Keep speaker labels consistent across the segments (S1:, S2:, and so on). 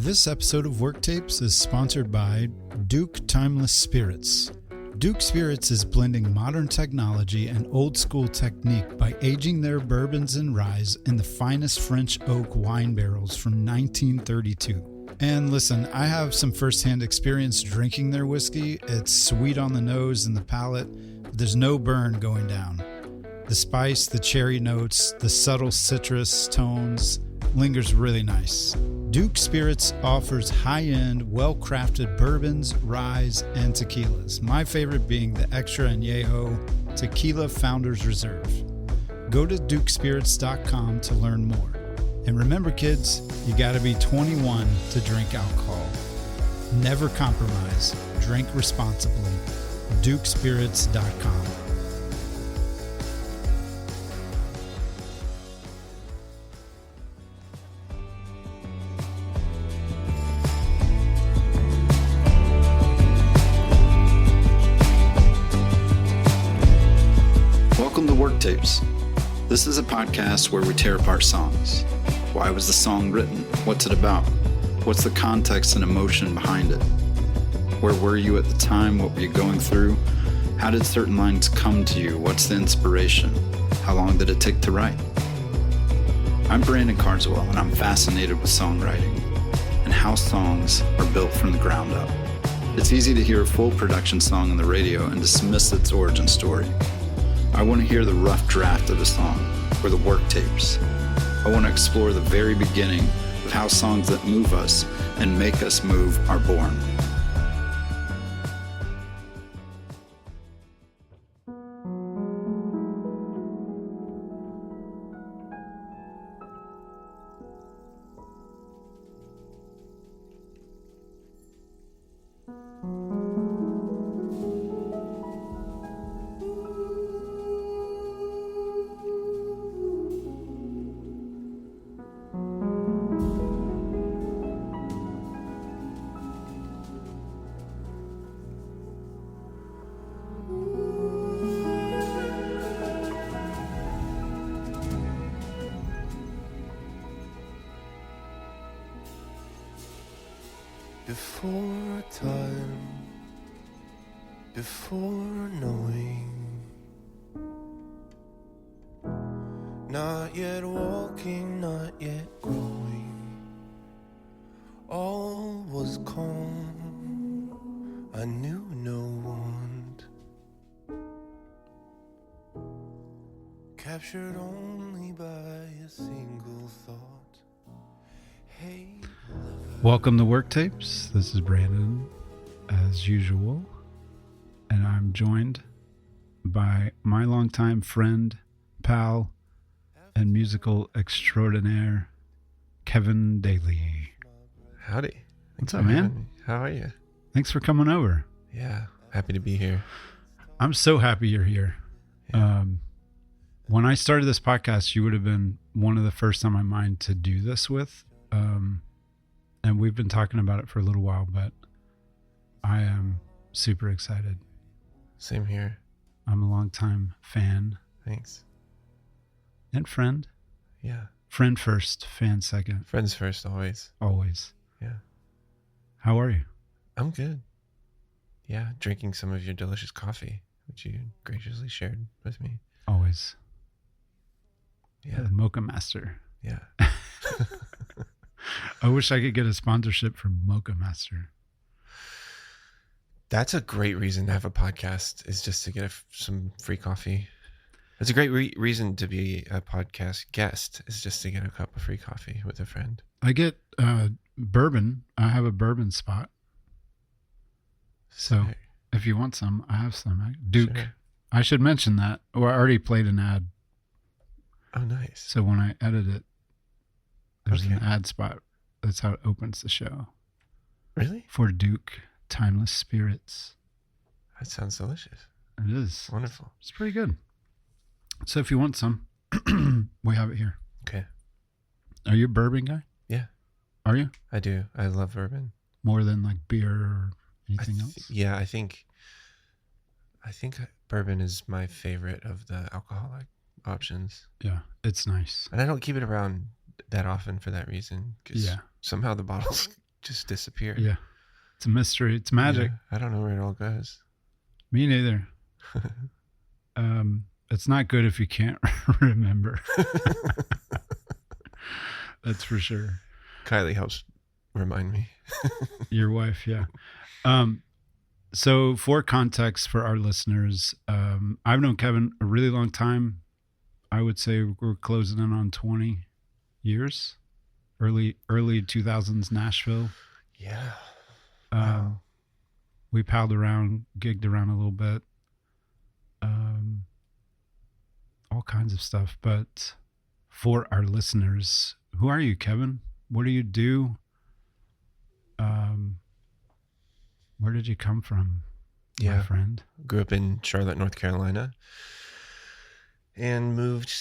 S1: This episode of Worktapes is sponsored by Duke Timeless Spirits. Duke Spirits is blending modern technology and old school technique by aging their bourbons and ryes in the finest French oak wine barrels from 1932. And listen, I have some firsthand experience drinking their whiskey. It's sweet on the nose and the palate, but there's no burn going down. The spice, the cherry notes, the subtle citrus tones lingers really nice. Duke Spirits offers high-end, well-crafted bourbons, ryes, and tequilas. My favorite being the Extra Añejo Tequila Founders Reserve. Go to dukespirits.com to learn more. And remember, kids, you gotta be 21 to drink alcohol. Never compromise. Drink responsibly. dukespirits.com. Welcome to Worktapes. This is a podcast where we tear apart songs. Why was the song written? What's it about? What's the context and emotion behind it? Where were you at the time? What were you going through? How did certain lines come to you? What's the inspiration? How long did it take to write? I'm Brandon Carswell, and I'm fascinated with songwriting and how songs are built from the ground up. It's easy to hear a full production song on the radio and dismiss its origin story. I want to hear the rough draft of a song, or the work tapes. I want to explore the very beginning of how songs that move us and make us move are born.
S2: Before time, before knowing, not yet walking, not yet growing, all was calm, I knew no want, captured only by a single thought. Hey,
S1: Welcome to Worktapes. This is Brandon, as usual, and I'm joined by my longtime friend, pal, and musical extraordinaire, Kevin Dailey.
S2: howdy.
S1: What's up, man?
S2: How are you?
S1: Thanks for coming over.
S2: Yeah, happy to be here.
S1: I'm so happy you're here.
S2: Yeah.
S1: When I started this podcast, you would have been one of the first on my mind to do this with. And we've been talking about it for a little while, but I am super excited.
S2: Same here.
S1: I'm a longtime fan
S2: Thanks.
S1: and friend.
S2: Yeah.
S1: Friend first, fan second,
S2: Friends first, always.
S1: always.
S2: Yeah.
S1: How are you?
S2: I'm good. Yeah, drinking some of your delicious coffee, which you graciously shared with me.
S1: Always.
S2: Yeah.
S1: The Mocha Master.
S2: Yeah.
S1: I wish I could get a sponsorship from Mocha Master.
S2: That's a great reason to have a podcast, is just to get some free coffee. That's a great reason to be a podcast guest, is just to get a cup of free coffee with a friend.
S1: I get bourbon. I have a bourbon spot. So
S2: Sick.
S1: if you want some, I have some. Duke.
S2: Sure.
S1: I should mention that. Or I already played an ad.
S2: Oh, nice.
S1: So when I edit it, there's an
S2: Okay.
S1: ad spot. That's how it opens the show.
S2: Really?
S1: For Duke Timeless Spirits.
S2: That sounds delicious.
S1: It is.
S2: Wonderful.
S1: It's pretty good. So if you want some, we have it here.
S2: Okay.
S1: Are you a bourbon guy?
S2: Yeah.
S1: Are you?
S2: I do. I love bourbon.
S1: More than like beer or anything else?
S2: Yeah, I think bourbon is my favorite of the alcoholic options.
S1: Yeah, it's nice.
S2: And I don't keep it around that often for that reason. 'Cause
S1: Yeah.
S2: somehow the bottles just disappear.
S1: Yeah. It's a mystery. It's magic.
S2: Yeah, I don't know where it all goes.
S1: Me neither. It's not good if you can't remember. That's for sure.
S2: Kylie helps remind me.
S1: Your wife, yeah. So for context for our listeners, I've known Kevin a really long time. I would say we're closing in on 20 years. Early 2000s Nashville.
S2: Yeah.
S1: Wow. We palled around, gigged around a little bit. All kinds of stuff. But for our listeners, who are you, Kevin? What do you do? Where did you come from, my friend?
S2: Grew up in Charlotte, North Carolina, and moved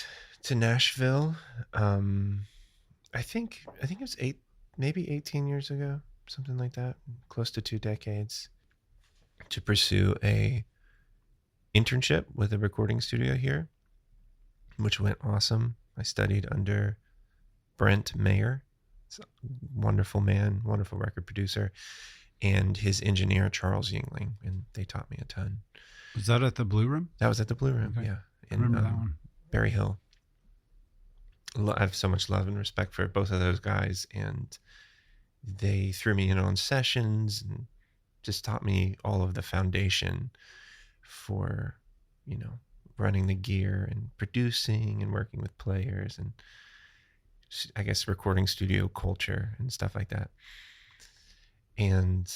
S2: to Nashville. I think it was maybe 18 years ago, something like that, close to 2 decades, to pursue a internship with a recording studio here, which went awesome. I studied under Brent Mayer. It's a wonderful man, wonderful record producer, and his engineer, Charles Yingling, and they taught me a ton.
S1: Was that at the Blue Room?
S2: That was at the Blue Room,
S1: Okay.
S2: yeah.
S1: I remember that one.
S2: Berry Hill. I have so much love and respect for both of those guys, and they threw me in on sessions and just taught me all of the foundation for, running the gear and producing and working with players and I guess recording studio culture and stuff like that. And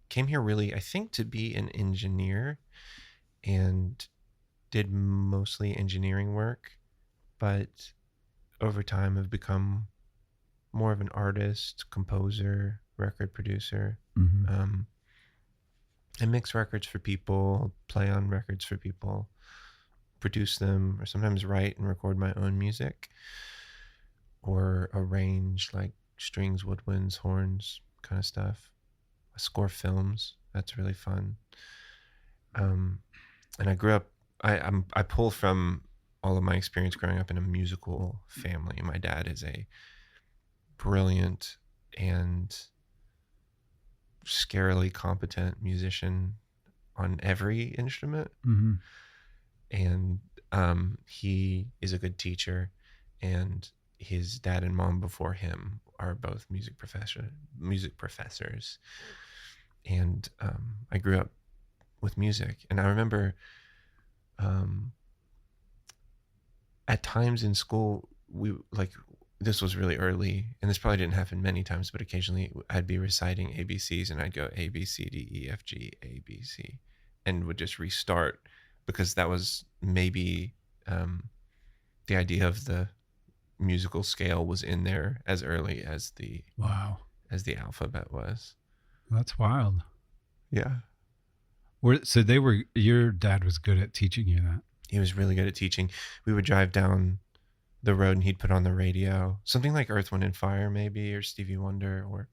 S2: came here really, I think, to be an engineer, and did mostly engineering work, but over time have become more of an artist, composer, record producer.
S1: Mm-hmm.
S2: I mix records for people, play on records for people, produce them, or sometimes write and record my own music, or arrange like strings, woodwinds, horns, kind of stuff. I score films. That's really fun. And I grew up, I pull from all of my experience growing up in a musical family. My dad is a brilliant and scarily competent musician on every instrument.
S1: Mm-hmm.
S2: And he is a good teacher, and his dad and mom before him are both music professors. And I grew up with music, and I remember at times in school, this was really early, and this probably didn't happen many times, but occasionally I'd be reciting ABCs and I'd go A, B, C, D, E, F, G, A, B, C, and would just restart, because that was maybe the idea of the musical scale was in there as early as the alphabet was.
S1: That's wild.
S2: Yeah.
S1: Your dad was good at teaching you that.
S2: He was really good at teaching. We would drive down the road and he'd put on the radio something like Earth, Wind and Fire maybe, or Stevie Wonder, or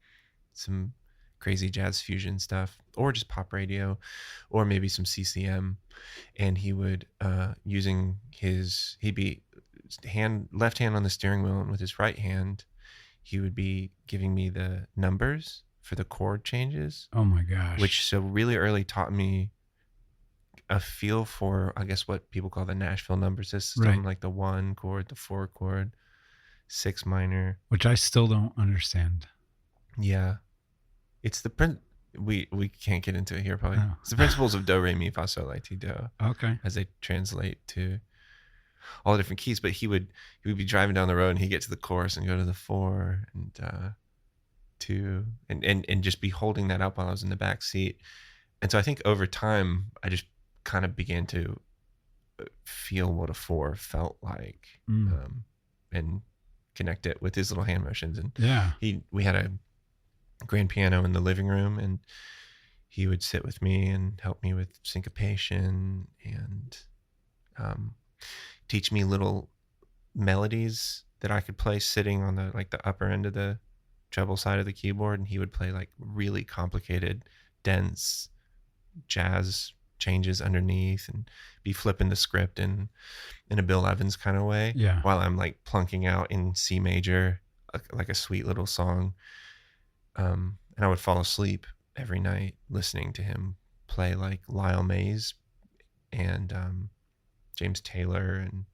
S2: some crazy jazz fusion stuff, or just pop radio, or maybe some CCM. And he would he'd be left hand on the steering wheel, and with his right hand he would be giving me the numbers for the chord changes.
S1: Oh my gosh.
S2: Which so really early taught me a feel for, I guess, what people call the Nashville number system, right. Like the 1 chord, the 4 chord, 6 minor,
S1: which I still don't understand.
S2: Yeah, it's we can't get into it here probably. Oh. It's the principles of do, re, mi, fa, sol, la, ti, do.
S1: Okay.
S2: As they translate to all the different keys. But he would be driving down the road and he'd get to the chorus and go to the 4 and 2 and just be holding that up while I was in the back seat. And so I think over time I just kind of began to feel what a 4 felt like, and connect it with his little hand motions. And
S1: yeah,
S2: we had a grand piano in the living room, and he would sit with me and help me with syncopation and teach me little melodies that I could play sitting on the upper end of the treble side of the keyboard, and he would play like really complicated, dense jazz changes underneath and be flipping the script in a Bill Evans kind of way,
S1: yeah,
S2: while I'm like plunking out in C major like a sweet little song. And I would fall asleep every night listening to him play like Lyle Mays and James Taylor and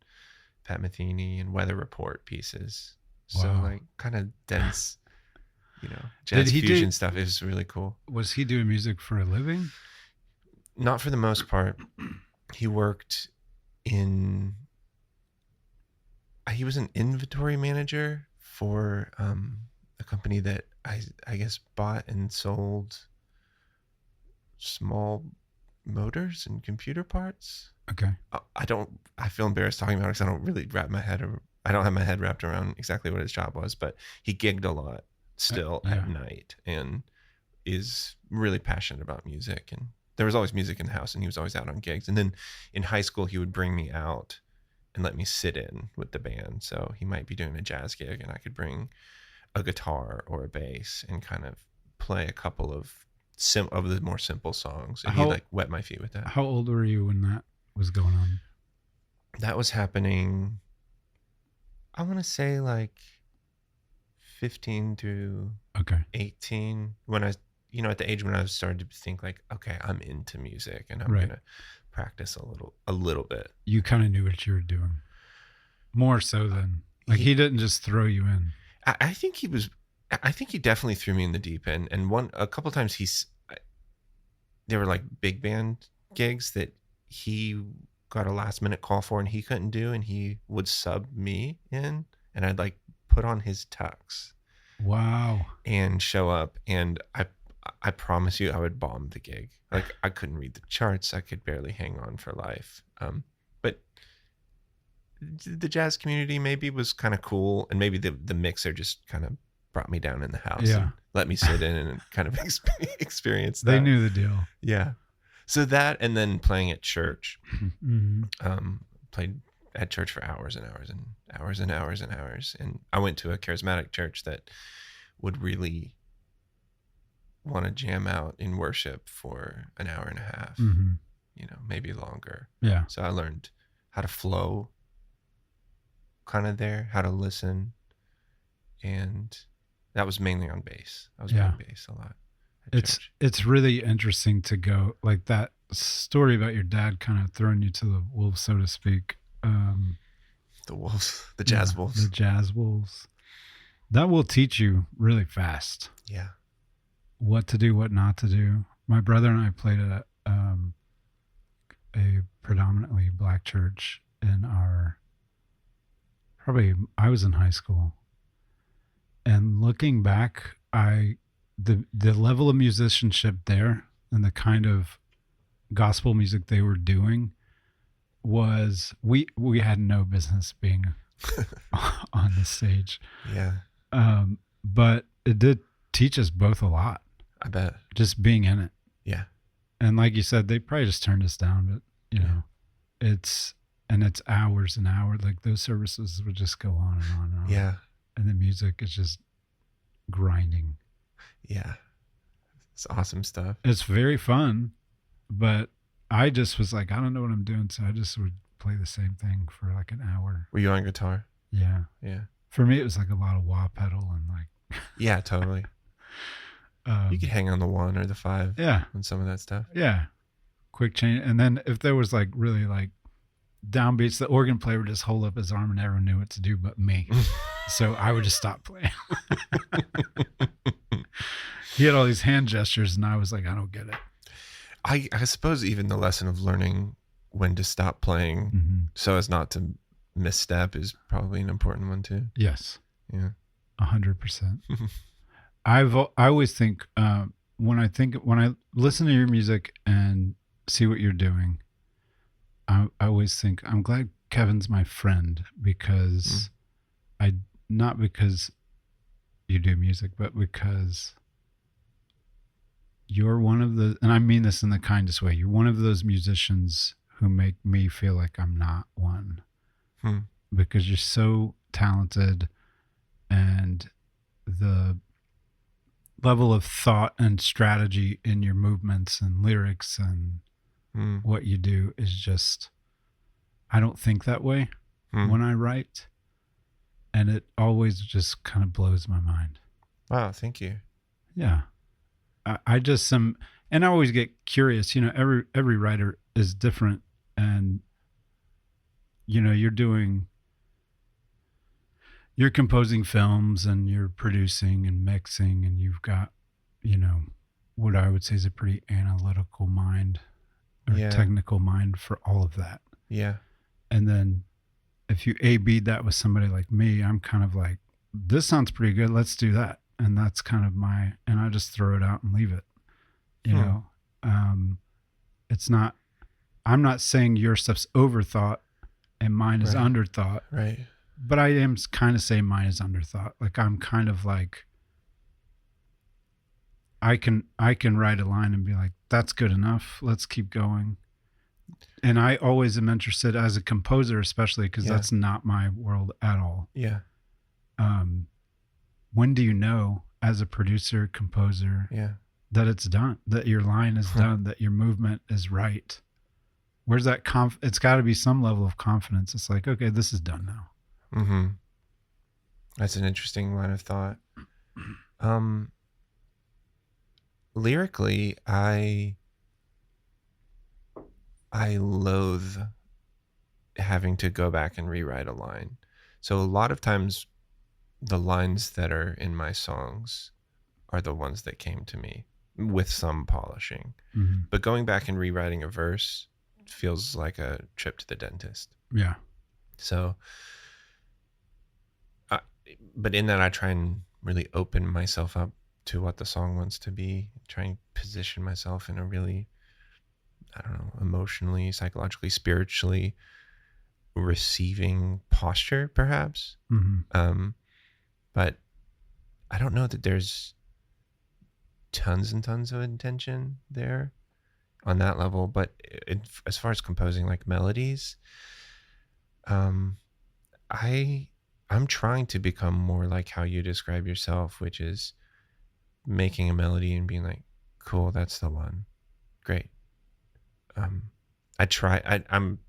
S2: Pat Metheny and Weather Report pieces. So
S1: Wow.
S2: like kind of dense, jazz fusion stuff. It was really cool.
S1: Was he doing music for a living?
S2: Not for the most part. He worked he was an inventory manager for a company that I guess bought and sold small motors and computer parts.
S1: Okay.
S2: I feel embarrassed talking about it because I don't really I don't have my head wrapped around exactly what his job was, but he gigged a lot still at night and is really passionate about music. And there was always music in the house and he was always out on gigs. And then in high school, he would bring me out and let me sit in with the band. So he might be doing a jazz gig and I could bring a guitar or a bass and kind of play a couple of the more simple songs. And he'd like wet my feet with that.
S1: How old were you when that was going on?
S2: That was happening, I want to say like 15 to 18, when I, at the age when I started to think like, okay, I'm into music and I'm going to practice a little bit. You
S1: kind of knew what you were doing more so than like he didn't just throw you in.
S2: I think he definitely threw me in the deep end. And a couple of times they were like big band gigs that he got a last minute call for and he couldn't do, and he would sub me in and I'd like put on his tux.
S1: Wow.
S2: And show up, and I promise you I would bomb the gig. Like I couldn't read the charts. I could barely hang on for life. But the jazz community maybe was kind of cool, and maybe the mixer just kind of brought me down in the house and let me sit in and kind of experience that.
S1: They knew the deal.
S2: Yeah. So that, and then playing at church, played at church for hours and hours and hours and hours and hours. And I went to a charismatic church that would really want to jam out in worship for an hour and a half, maybe longer.
S1: Yeah.
S2: So I learned how to flow kind of there, how to listen. And that was mainly on bass. I was playing bass a lot.
S1: It's really interesting to go like that story about your dad kind of throwing you to the wolves, so to speak.
S2: The wolves, the jazz wolves.
S1: The jazz wolves. That will teach you really fast.
S2: Yeah.
S1: What to do, what not to do. My brother and I played at a predominantly black church in I was in high school. And looking back, the level of musicianship there and the kind of gospel music they were doing was we had no business being on the stage.
S2: Yeah.
S1: But it did teach us both a lot.
S2: I bet.
S1: Just being in it.
S2: Yeah.
S1: And like you said, they probably just turned us down, but it's hours and hours. Like those services would just go on and on and on.
S2: Yeah.
S1: And the music is just grinding.
S2: Yeah. It's awesome stuff.
S1: It's very fun, but I just was like, I don't know what I'm doing. So I just would play the same thing for like an hour.
S2: Were you on guitar?
S1: Yeah.
S2: Yeah.
S1: For me, it was like a lot of wah pedal and like.
S2: Yeah, totally. You could hang on the 1 or the 5.
S1: Yeah.
S2: On some of that stuff.
S1: Yeah. Quick change. And then if there was like really like downbeats, the organ player would just hold up his arm and everyone knew what to do but me. So I would just stop playing. He had all these hand gestures and I was like, I don't get it.
S2: I suppose even the lesson of learning when to stop playing so as not to misstep is probably an important one too.
S1: Yes.
S2: Yeah.
S1: 100%. I always think when I listen to your music and see what you're doing, I always think I'm glad Kevin's my friend because not because you do music, but because you're one of the, and I mean this in the kindest way, you're one of those musicians who make me feel like I'm not one because you're so talented and the level of thought and strategy in your movements and lyrics and what you do is just, I don't think that way when I write. And it always just kind of blows my mind.
S2: Wow. Thank you.
S1: Yeah. I just and I always get curious, you know, every writer is different, and you know, you're composing films and you're producing and mixing, and you've got, you know, what I would say is a pretty analytical mind or
S2: Yeah.
S1: technical mind for all of that.
S2: Yeah.
S1: And then if you A/B that with somebody like me, I'm kind of like, this sounds pretty good, let's do that. And that's kind of and I just throw it out and leave it. You know, it's not, I'm not saying your stuff's overthought and mine is
S2: Right.
S1: underthought.
S2: Right.
S1: But I am kind of saying mine is underthought. Like I'm kind of like, I can write a line and be like, that's good enough, let's keep going. And I always am interested as a composer, especially because that's not my world at all.
S2: Yeah.
S1: When do you know as a producer, composer, that it's done, that your line is done, that your movement is right? Where's that it's got to be some level of confidence. It's like, okay, this is done now.
S2: Mm-hmm. That's an interesting line of thought. Lyrically, I loathe having to go back and rewrite a line. So a lot of times the lines that are in my songs are the ones that came to me with some polishing.
S1: Mm-hmm.
S2: But going back and rewriting a verse feels like a trip to the dentist.
S1: Yeah.
S2: So, but in that I try and really open myself up to what the song wants to be, try and position myself in a really, I don't know, emotionally, psychologically, spiritually receiving posture, perhaps.
S1: Mm-hmm.
S2: But I don't know that there's tons and tons of intention there on that level. But as far as composing like melodies, I'm trying to become more like how you describe yourself, which is making a melody and being like, cool, that's the one. Great. I'm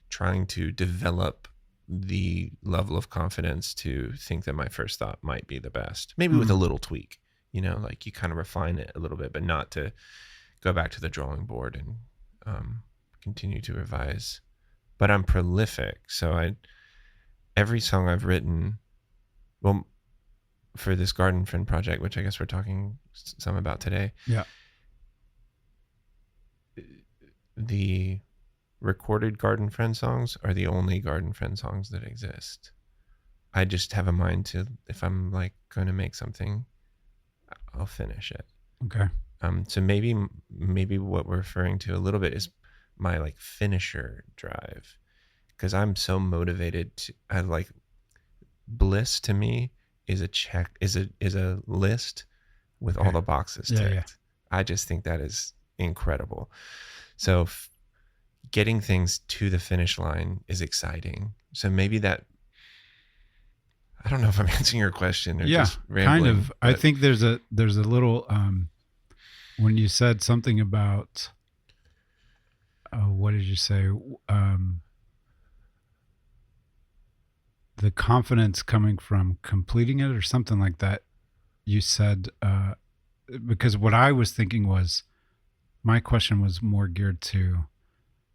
S2: trying to develop the level of confidence to think that my first thought might be the best, maybe with a little tweak, you know, like you kind of refine it a little bit, but not to go back to the drawing board and continue to revise. But I'm prolific. So every song I've written, well, for this Garden Friend project, which I guess we're talking some about today.
S1: Yeah.
S2: The recorded Garden Friend songs are the only Garden Friend songs that exist. I just have a mind to, if I'm like going to make something, I'll finish it.
S1: Okay.
S2: So maybe what we're referring to a little bit is my like finisher drive, because I'm so motivated to, I like bliss to me is a list with all the boxes ticked. Yeah. I just think that is incredible. So getting things to the finish line is exciting. So maybe that, I don't know if I'm answering your question or just rambling,
S1: kind of. I think there's a little when you said something about what did you say? The confidence coming from completing it or something like that. You said, because what I was thinking was, my question was more geared to,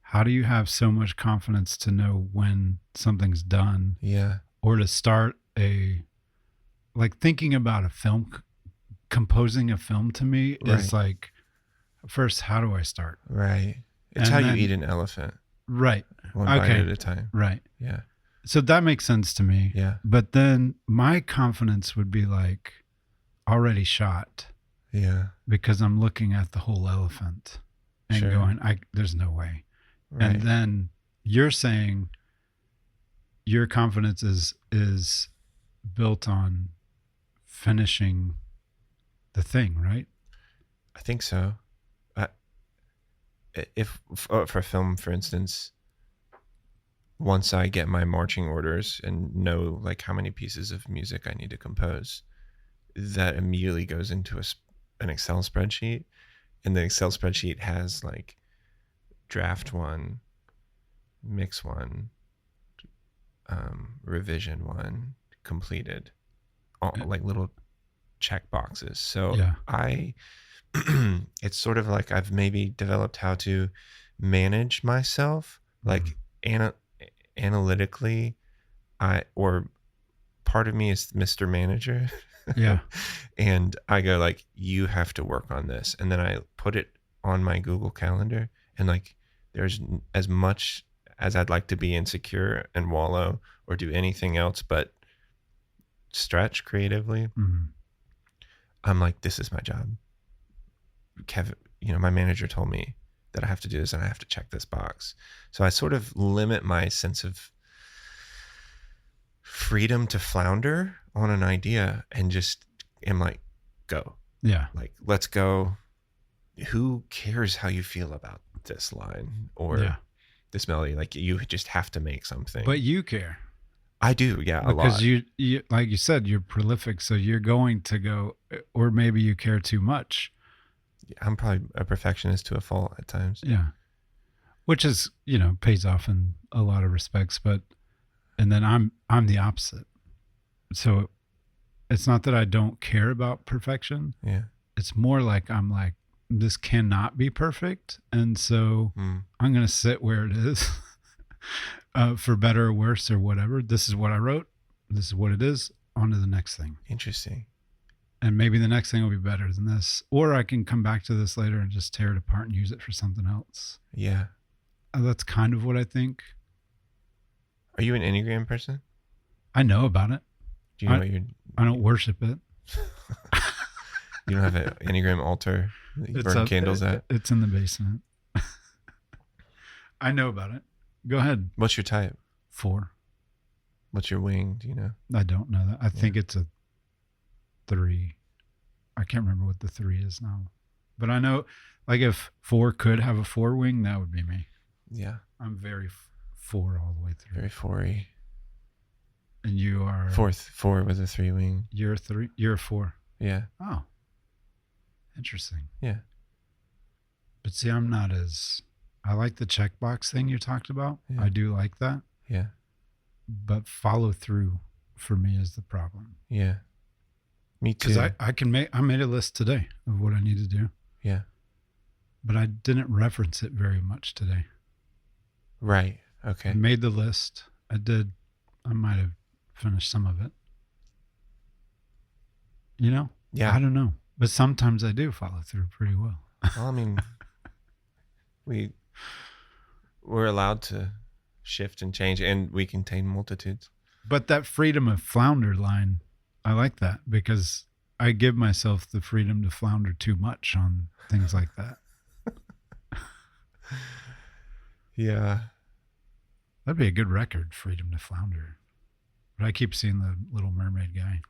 S1: how do you have so much confidence to know when something's done?
S2: Yeah.
S1: Or to start like thinking about a film, composing a film to me is like, first, how do I start?
S2: Right. It's how you eat an elephant.
S1: Right.
S2: One bite at a time.
S1: Right.
S2: Yeah.
S1: So that makes sense to me.
S2: Yeah.
S1: But then my confidence would be like already shot.
S2: Yeah.
S1: Because I'm looking at the whole elephant and going, there's no way. Right. And then you're saying your confidence is built on finishing the thing, right?
S2: I think so. If for film, for instance, once I get my marching orders and know like how many pieces of music I need to compose, that immediately goes into an Excel spreadsheet, and the Excel spreadsheet has like draft 1, mix 1, revision 1, completed, all like little check boxes. So
S1: Yeah.
S2: it's sort of like I've maybe developed how to manage myself, like analytically. Or part of me is Mr. Manager.
S1: Yeah.
S2: And I go like, you have to work on this. And then I put it on my Google Calendar, and like, there's as much as I'd like to be insecure and wallow or do anything else but stretch creatively.
S1: Mm-hmm.
S2: I'm like, this is my job. Kevin, my manager told me that I have to do this and I have to check this box. So I sort of limit my sense of freedom to flounder on an idea and just am like, go.
S1: Yeah.
S2: Like, let's go. Who cares how you feel about this line or this melody? Like, you just have to make something.
S1: But you care.
S2: I do, yeah, a lot.
S1: Because you, like you said, you're prolific, so you're going to go, or maybe you care too much.
S2: I'm probably a perfectionist to a fault at times.
S1: Yeah. Which is, pays off in a lot of respects, and then I'm the opposite. So it's not that I don't care about perfection.
S2: Yeah.
S1: It's more like I'm like, this cannot be perfect. And so I'm going to sit where it is for better or worse or whatever. This is what I wrote. This is what it is. On to the next thing.
S2: Interesting.
S1: And maybe the next thing will be better than this. Or I can come back to this later and just tear it apart and use it for something else.
S2: Yeah.
S1: That's kind of what I think.
S2: Are you an Enneagram person?
S1: I know about it.
S2: Do you know what you're...
S1: I don't worship it.
S2: You don't have an Enneagram altar that you burn candles at?
S1: It's in the basement. I know about it. Go ahead.
S2: What's your type?
S1: 4.
S2: What's your wing? Do you know?
S1: I don't know that. I think it's a 3. I can't remember what the 3 is now. But I know, like, if 4 could have a 4 wing, that would be me.
S2: Yeah.
S1: I'm very 4 all the way through.
S2: Very 4-y.
S1: And you are...
S2: 4 with a 3 wing.
S1: You're a 3? You're a 4.
S2: Yeah.
S1: Oh. Interesting.
S2: Yeah.
S1: But see, I'm not as... I like the checkbox thing you talked about.
S2: Yeah.
S1: I do like that.
S2: Yeah.
S1: But follow through for me is the problem.
S2: Yeah. Me too.
S1: Because I made a list today of what I need to do.
S2: Yeah.
S1: But I didn't reference it very much today.
S2: Right. Okay.
S1: I made the list. I might have finished some of it.
S2: Yeah.
S1: I don't know. But sometimes I do follow through pretty well.
S2: Well, I mean, we're allowed to shift and change, and we contain multitudes.
S1: But that freedom of flounder line, I like that because I give myself the freedom to flounder too much on things like that.
S2: Yeah.
S1: That'd be a good record, Freedom to Flounder. But I keep seeing the Little Mermaid guy.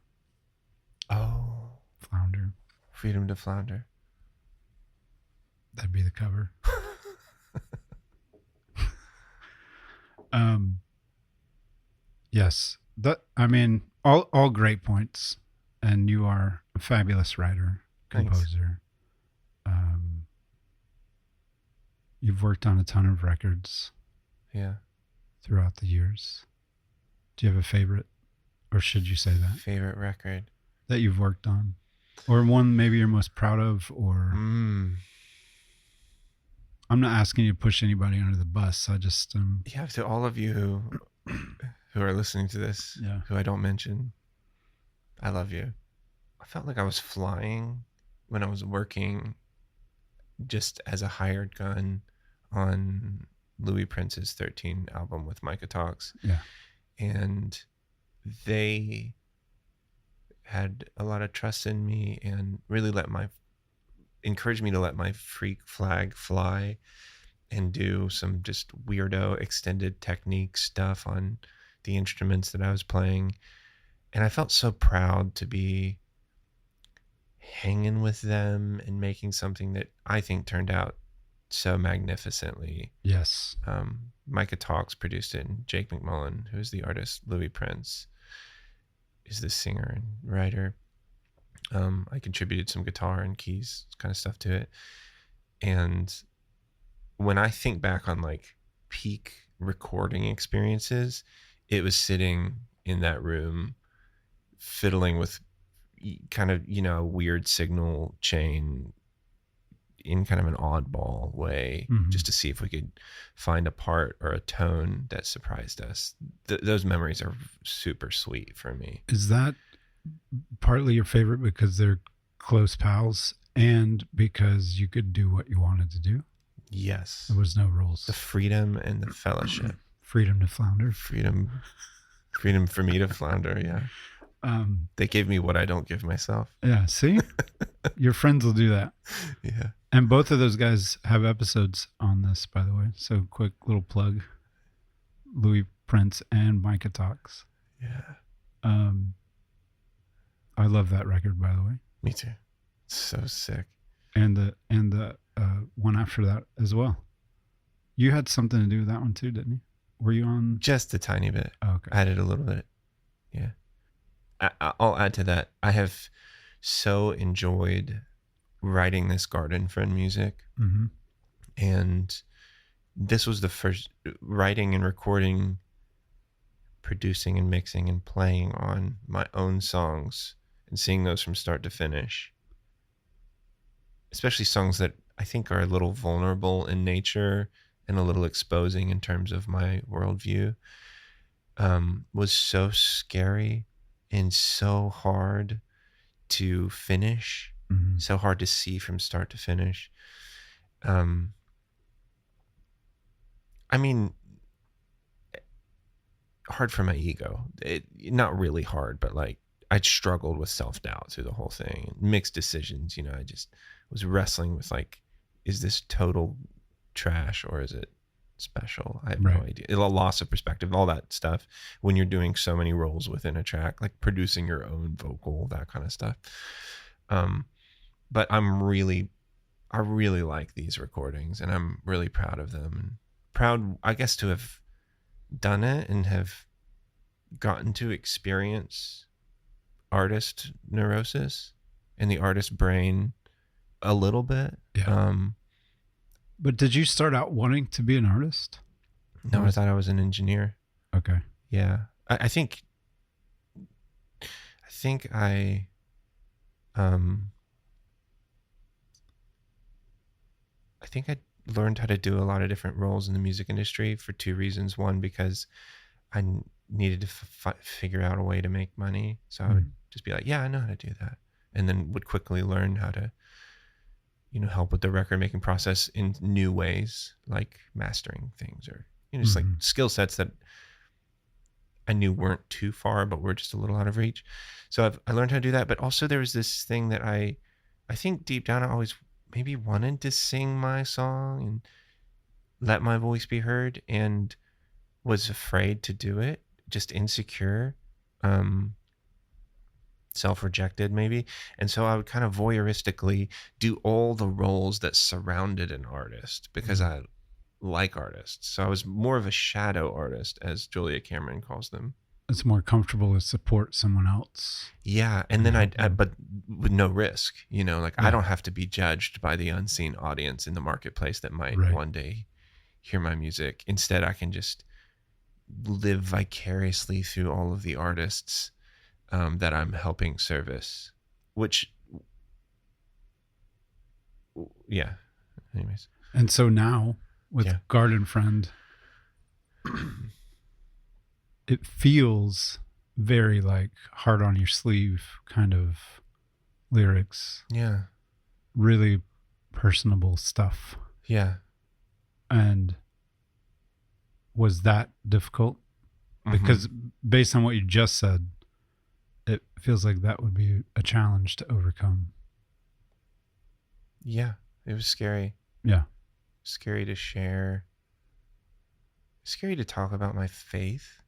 S2: Oh.
S1: Flounder.
S2: Freedom to Flounder.
S1: That'd be the cover. Yes. All great points. And you are a fabulous writer, composer. You've worked on a ton of records.
S2: Yeah.
S1: Throughout the years. Do you have a favorite? Or should you say that?
S2: Favorite record
S1: that you've worked on? Or one maybe you're most proud of? Or I'm not asking you to push anybody under the bus. I just
S2: yeah, to all of you who are listening to this, who I don't mention, I love you. I felt like I was flying when I was working just as a hired gun on Louis Prince's 13 album with Micah Talks.
S1: Yeah.
S2: And they had a lot of trust in me and really encouraged me to let my freak flag fly and do some just weirdo extended technique stuff on the instruments that I was playing. And I felt so proud to be hanging with them and making something that I think turned out so magnificently.
S1: Yes.
S2: Micah Talks produced it, and Jake McMullen, who is the artist, Louis Prince, is the singer and writer. I contributed some guitar and keys kind of stuff to it. And when I think back on like peak recording experiences, it was sitting in that room fiddling with kind of, a weird signal chain in kind of an oddball way, just to see if we could find a part or a tone that surprised us. Those memories are super sweet for me.
S1: Is that partly your favorite because they're close pals and because you could do what you wanted to do?
S2: Yes.
S1: There was no rules.
S2: The freedom and the fellowship.
S1: Freedom to flounder.
S2: Freedom for me to flounder, yeah. They gave me what I don't give myself.
S1: Yeah, see? Your friends will do that.
S2: Yeah.
S1: And both of those guys have episodes on this, by the way. So quick little plug. Louis Prince and Micah Talks.
S2: Yeah.
S1: I love that record, by the way.
S2: Me too. It's so sick.
S1: And the one after that as well. You had something to do with that one too, didn't you? Were you on?
S2: Just a tiny bit.
S1: Oh, okay.
S2: I added a little bit. Yeah. I'll add to that. I have so enjoyed writing this Garden Friend music.
S1: Mm-hmm.
S2: And this was the first writing and recording, producing and mixing and playing on my own songs and seeing those from start to finish. Especially songs that I think are a little vulnerable in nature and a little exposing in terms of my worldview, was so scary and so hard to finish, so hard to see from start to finish. I mean, hard for my ego. Not really hard, but like I struggled with self-doubt through the whole thing. Mixed decisions, I just was wrestling with like, is this total trash or is it special? I have no idea. A loss of perspective, all that stuff when you're doing so many roles within a track, like producing your own vocal, that kind of stuff. But I really like these recordings and I'm really proud of them, and proud, I guess, to have done it and have gotten to experience artist neurosis and the artist brain a little bit.
S1: Yeah. But did you start out wanting to be an artist?
S2: No, I thought I was an engineer.
S1: Okay.
S2: Yeah. I think I learned how to do a lot of different roles in the music industry for two reasons. One, because I needed to figure out a way to make money. So I would just be like, yeah, I know how to do that. And then would quickly learn how to, help with the record making process in new ways, like mastering things or, just like skill sets that I knew weren't too far, but were just a little out of reach. So I learned how to do that. But also there was this thing that I think deep down I always maybe wanted to sing my song and let my voice be heard, and was afraid to do it, just insecure, self-rejected maybe. And so I would kind of voyeuristically do all the roles that surrounded an artist because I like artists. So I was more of a shadow artist, as Julia Cameron calls them.
S1: It's more comfortable to support someone else.
S2: Yeah. And then but with no risk, I don't have to be judged by the unseen audience in the marketplace that might one day hear my music. Instead, I can just live vicariously through all of the artists that I'm helping service, which, yeah. Anyways.
S1: And so now with Garden Friend, it feels very like heart on your sleeve kind of lyrics.
S2: Yeah.
S1: Really personable stuff.
S2: Yeah.
S1: And was that difficult? Because based on what you just said, it feels like that would be a challenge to overcome.
S2: Yeah, it was scary.
S1: Yeah.
S2: Scary to share. Scary to talk about my faith.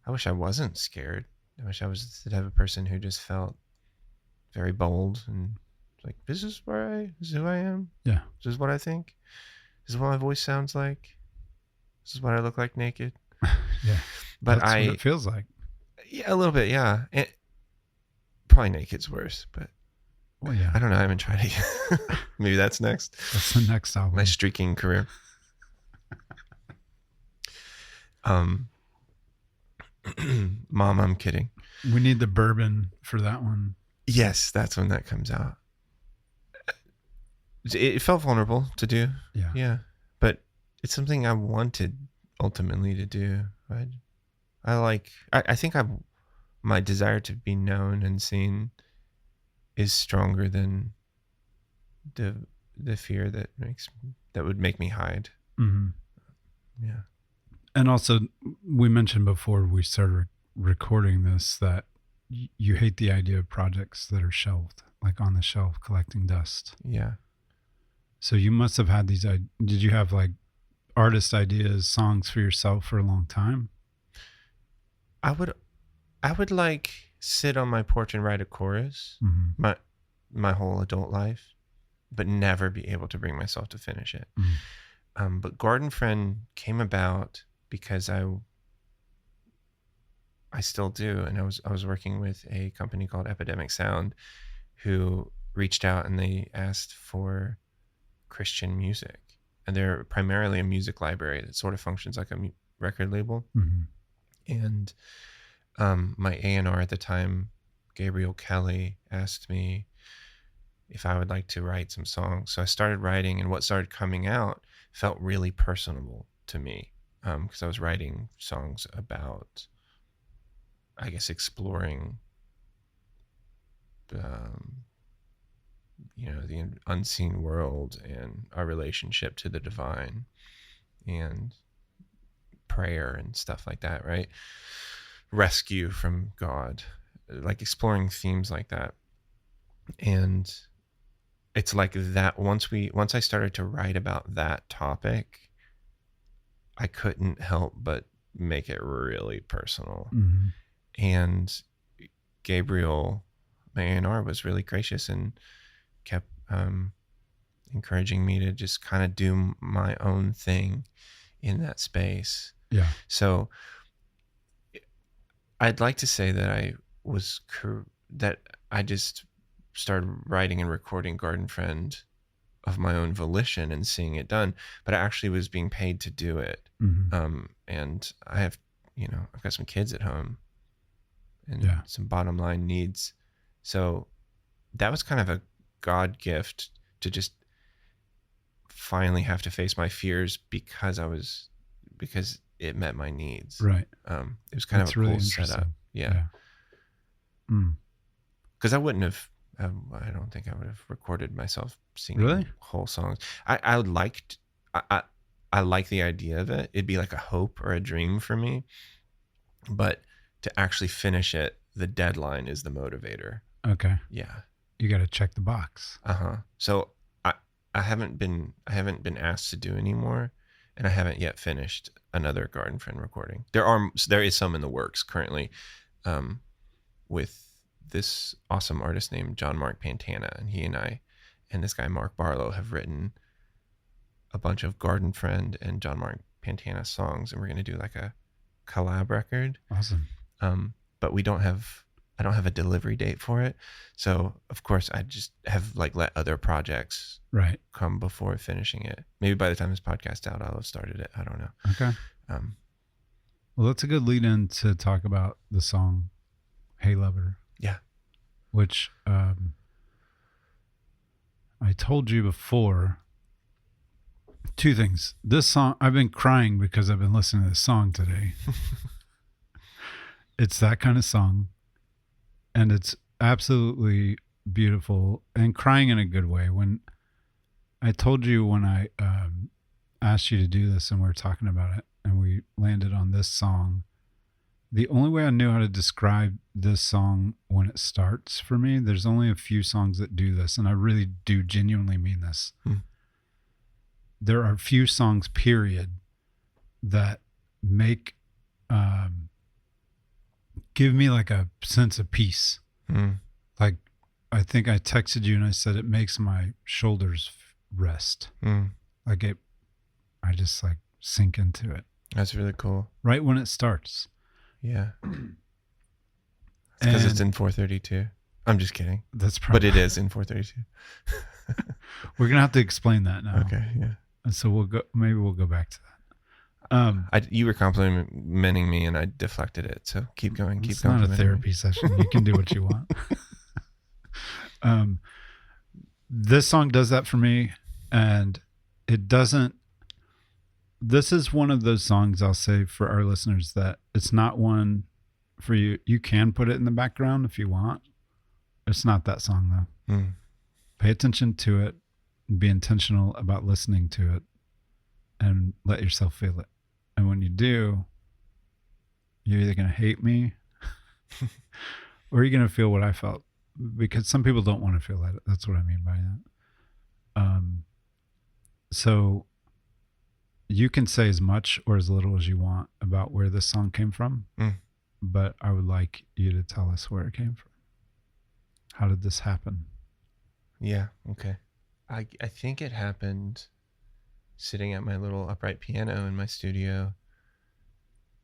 S2: I wish I wasn't scared. I wish I was the type of person who just felt very bold and like, this is who I am.
S1: Yeah.
S2: This is what I think. This is what my voice sounds like. This is what I look like naked.
S1: Yeah.
S2: But
S1: that's what it feels like.
S2: Yeah, a little bit, yeah. Probably naked's worse, but
S1: well, yeah.
S2: I don't know. I haven't tried it. Maybe that's next.
S1: That's the next album.
S2: My streaking career. Mom, I'm kidding.
S1: We need the bourbon for that one.
S2: Yes, that's when that comes out. It felt vulnerable to do. Yeah. But it's something I wanted ultimately to do. I think my desire to be known and seen is stronger than the fear that would make me hide.
S1: Mm-hmm.
S2: Yeah.
S1: And also, we mentioned before we started recording this that you hate the idea of projects that are shelved, like on the shelf collecting dust.
S2: Yeah.
S1: So you must have had these. Did you have like artist ideas, songs for yourself for a long time?
S2: I would like sit on my porch and write a chorus my whole adult life, but never be able to bring myself to finish it. But Garden Friend came about because I still do, and I was working with a company called Epidemic Sound, who reached out and they asked for Christian music, and they're primarily a music library that sort of functions like a record label. And my A&R at the time, Gabriel Kelly, asked me if I would like to write some songs. So I started writing, and what started coming out felt really personable to me, because I was writing songs about, I guess, exploring the unseen world and our relationship to the divine and prayer and stuff like that, right? Rescue from God, like exploring themes like that. And it's like that once I started to write about that topic, I couldn't help but make it really personal. And Gabriel, my A&R, was really gracious and kept encouraging me to just kind of do my own thing in that space.
S1: Yeah.
S2: So I'd like to say that I just started writing and recording Garden Friend of my own volition and seeing it done, but I actually was being paid to do it. And I have, I've got some kids at home and some bottom line needs. So that was kind of a God gift to just finally have to face my fears because it met my needs.
S1: Right.
S2: It was kind of a cool setup. Yeah. Because I wouldn't have, I don't think I would have recorded myself singing whole songs. I like the idea of it. It'd be like a hope or a dream for me, but to actually finish it, the deadline is the motivator.
S1: Okay.
S2: Yeah.
S1: You got to check the box.
S2: So I haven't been asked to do any more, and I haven't yet finished another Garden Friend recording. There is some in the works currently, with this awesome artist named John Mark Pantana, and he and I and this guy Mark Barlow have written a bunch of Garden Friend and John Mark Pantana songs, and we're going to do like a collab record.
S1: Awesome.
S2: But I don't have a delivery date for it. So of course I just have like let other projects come before finishing it. Maybe by the time this podcast's out, I'll have started it. I don't know.
S1: Okay. Well, that's a good lead in to talk about the song Hey Lover.
S2: Yeah.
S1: Which I told you before, two things. This song, I've been crying because I've been listening to this song today. It's that kind of song, and it's absolutely beautiful and crying in a good way. When I told you, when I asked you to do this and we were talking about it and we landed on this song, the only way I knew how to describe this song when it starts for me, there's only a few songs that do this, and I really do genuinely mean this. There are few songs, period, that make give me like a sense of peace. Like, I think I texted you and I said it makes my shoulders rest. Like I just like sink into it.
S2: That's really cool.
S1: Right when it starts.
S2: Yeah. Because it's in 432. I'm just kidding.
S1: That's probably.
S2: But it is in 432.
S1: We're gonna have to explain that now.
S2: Okay. Yeah.
S1: And so maybe we'll go back to
S2: You were complimenting me and I deflected it. So keep going. Keep
S1: It's not a therapy session. You can do what you want. This song does that for me, and it doesn't. This is one of those songs, I'll say for our listeners, that it's not one for you. You can put it in the background if you want. It's not that song though. Pay attention to it and be intentional about listening to it and let yourself feel it. And when you do, you're either going to hate me or you're going to feel what I felt, because some people don't want to feel that. That's what I mean by that. So you can say as much or as little as you want about where this song came from, but I would like you to tell us where it came from. How did this happen?
S2: Yeah. Okay. I think it happened sitting at my little upright piano in my studio,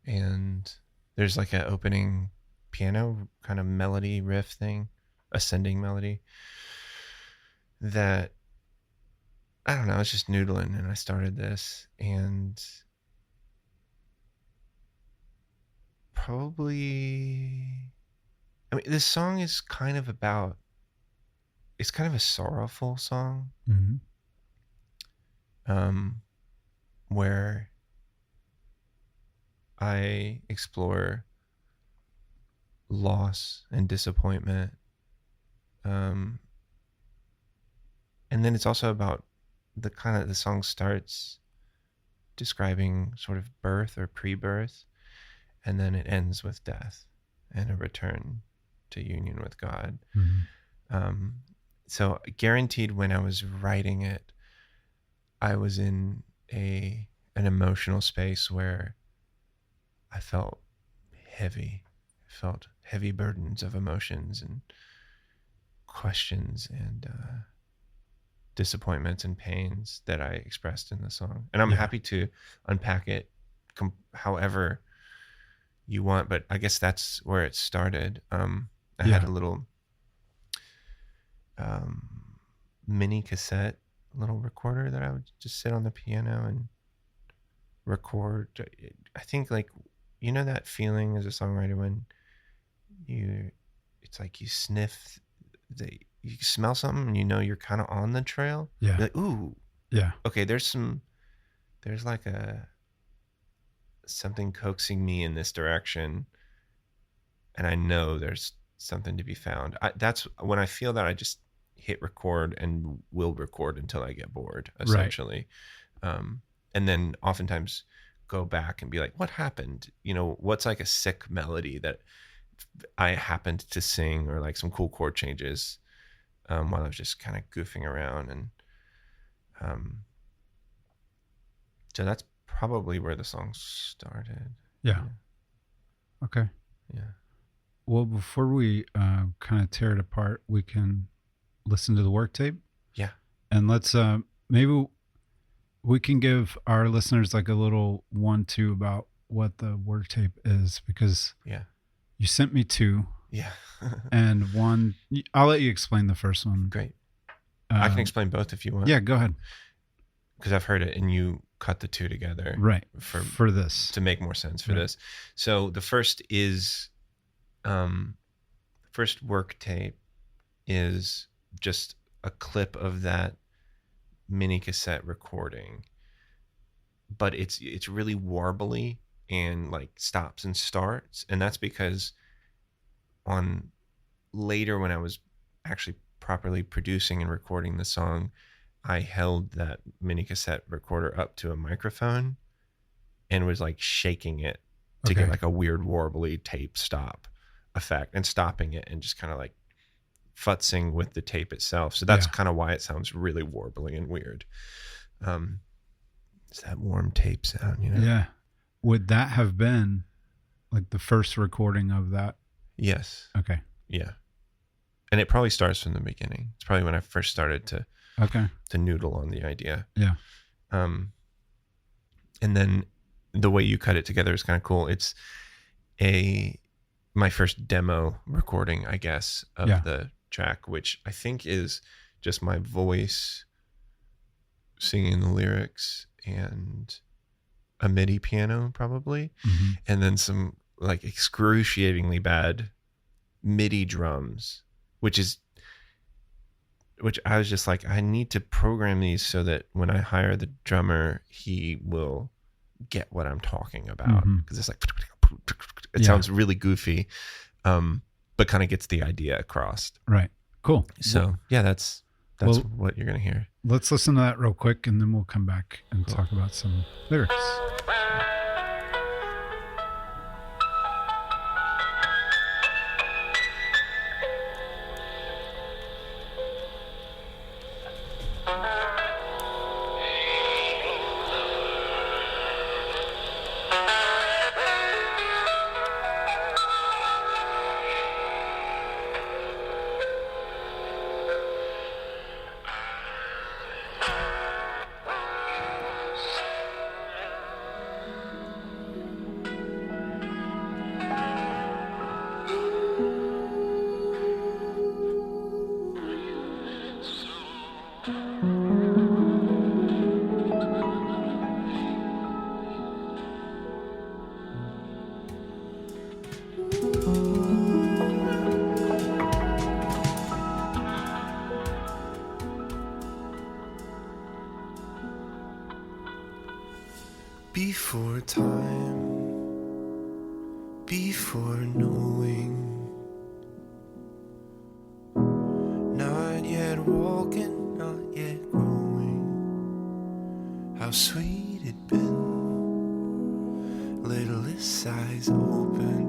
S2: and there's like an opening piano kind of melody riff thing, ascending melody that, I don't know, I was just noodling and I started this, and this song is kind of about, it's kind of a sorrowful song, where I explore loss and disappointment. And then it's also about the song starts describing sort of birth or pre-birth, and then it ends with death and a return to union with God. So guaranteed when I was writing it, I was in an emotional space where I felt heavy burdens of emotions and questions and disappointments and pains that I expressed in the song. And I'm happy to unpack it however you want, but I guess that's where it started. I had a little mini cassette little recorder that I would just sit on the piano and record. I think, like, you know that feeling as a songwriter when it's like you sniff, you smell something and you know you're kind of on the trail.
S1: Yeah.
S2: You're like, ooh,
S1: yeah.
S2: Okay, there's like something coaxing me in this direction, and I know there's something to be found. That's when I feel that I just hit record and will record until I get bored, essentially. Right. And then oftentimes go back and be like, what happened? What's like a sick melody that I happened to sing, or like some cool chord changes while I was just kind of goofing around. And so that's probably where the song started.
S1: Yeah. Okay.
S2: Yeah.
S1: Well, before we kind of tear it apart, we can listen to the work tape.
S2: Yeah.
S1: And let's maybe we can give our listeners like a little 1-2 about what the work tape is, because you sent me 2.
S2: Yeah.
S1: And one, I'll let you explain the first one.
S2: Great. I can explain both if you want.
S1: Yeah, go ahead.
S2: Because I've heard it, and you cut the 2 together.
S1: Right. For this.
S2: To make more sense for this. So the first is, first work tape is just a clip of that mini cassette recording, but it's really warbly and like stops and starts, and that's because on later, when I was actually properly producing and recording the song, I held that mini cassette recorder up to a microphone and was like shaking it to get like a weird warbly tape stop effect, and stopping it and just kind of like futzing with the tape itself. So that's kind of why it sounds really warbly and weird. It's that warm tape sound,
S1: Yeah. Would that have been like the first recording of that?
S2: Yes.
S1: Okay.
S2: Yeah. And it probably starts from the beginning. It's probably when I first started to noodle on the idea.
S1: Yeah.
S2: And then the way you cut it together is kind of cool. It's my first demo recording, I guess, of the track, which I think is just my voice singing the lyrics and a MIDI piano probably, and then some like excruciatingly bad MIDI drums, which I was just like, I need to program these so that when I hire the drummer, he will get what I'm talking about. Because it's like, it sounds really goofy, but kind of gets the idea across.
S1: Right. Cool.
S2: So yeah, that's what you're going to hear.
S1: Let's listen to that real quick, and then we'll come back and talk about some lyrics.
S3: Before time, before knowing, not yet walking, not yet growing, how sweet it'd been, littlest eyes open,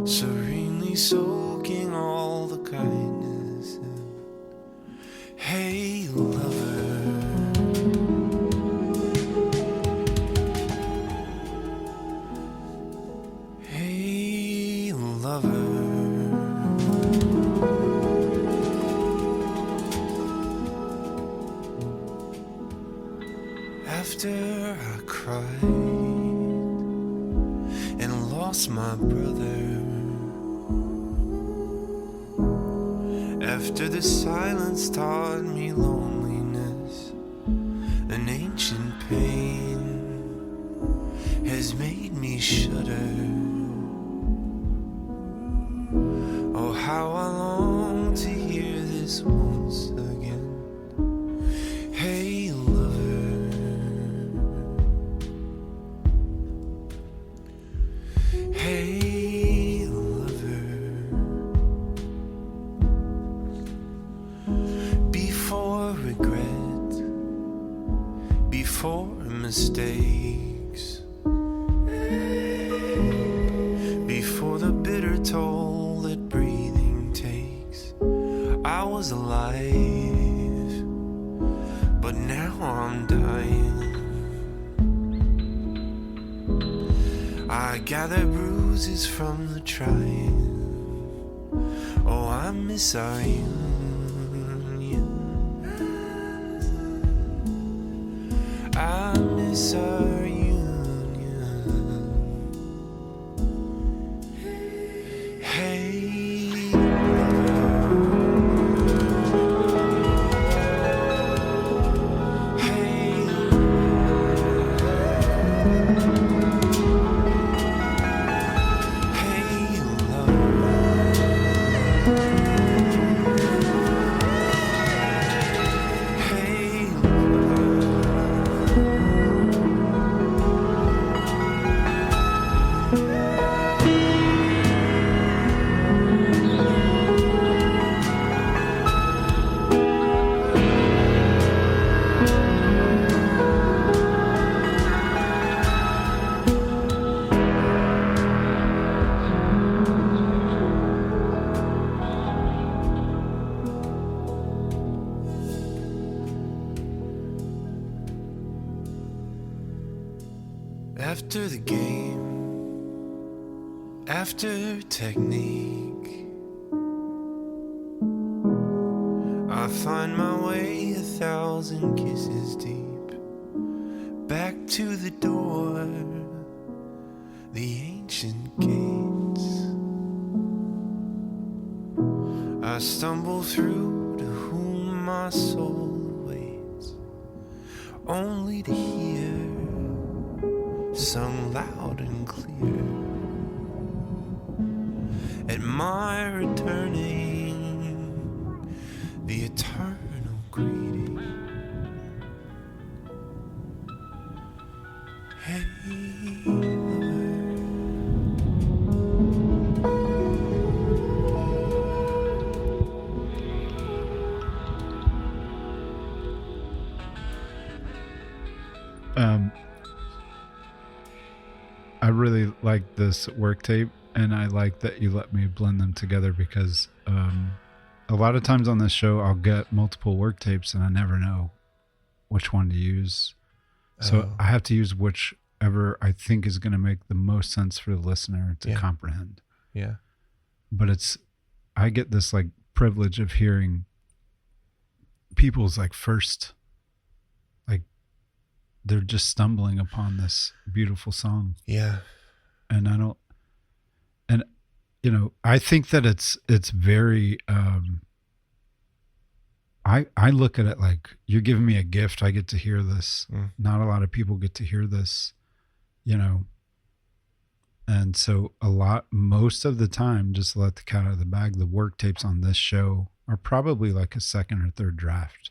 S3: serenely soaking all the kindness in. Hey lover, after I cried and lost my brother, after the silence taught me loneliness, an ancient pain has made me shudder. Oh, how I long to hear this once again. Hey lover, hey lover, before regret, before mistakes, before the bitter toll that breathing takes, I was alive, but now I'm dying. I gather bruises from the trying. Oh, I miss our union. I miss our union. Hey lover, hey after the game, after technique, I find my way 1,000 kisses deep, back to the door, the ancient gates. I stumble through to whom my soul waits. only to hear sung loud and clear at my returning, the eternal greeting. Hey,
S1: I really like this work tape, and I like that you let me blend them together because a lot of times on this show I'll get multiple work tapes and I never know which one to use. So I have to use whichever I think is going to make the most sense for the listener to comprehend.
S2: Yeah.
S1: But I get this like privilege of hearing people's like first, like they're just stumbling upon this beautiful song.
S2: Yeah.
S1: And I think that it's very, I look at it like you're giving me a gift. I get to hear this. Not a lot of people get to hear this, and so most of the time, just to let the cat out of the bag, the work tapes on this show are probably like a second or third draft.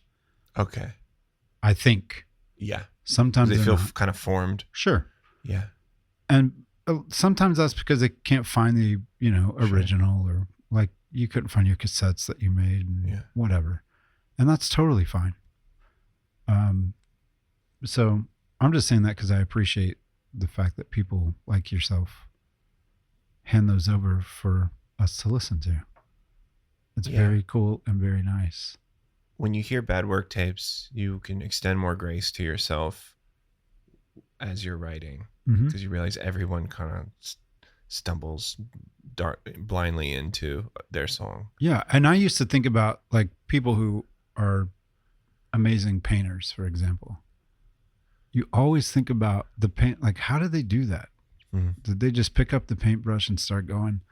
S2: Okay.
S1: I think.
S2: Yeah.
S1: Sometimes
S2: they feel kind of formed.
S1: Sure.
S2: Yeah.
S1: And sometimes that's because they can't find the, original, or like you couldn't find your cassettes that you made and whatever. And that's totally fine. So I'm just saying that because I appreciate the fact that people like yourself hand those over for us to listen to. It's very cool and very nice.
S2: When you hear bad work tapes, you can extend more grace to yourself as you're writing, because you realize everyone kind of stumbles blindly into their song.
S1: Yeah. And I used to think about like people who are amazing painters, for example. You always think about the paint, like how did they do that? Did they just pick up the paintbrush and start going?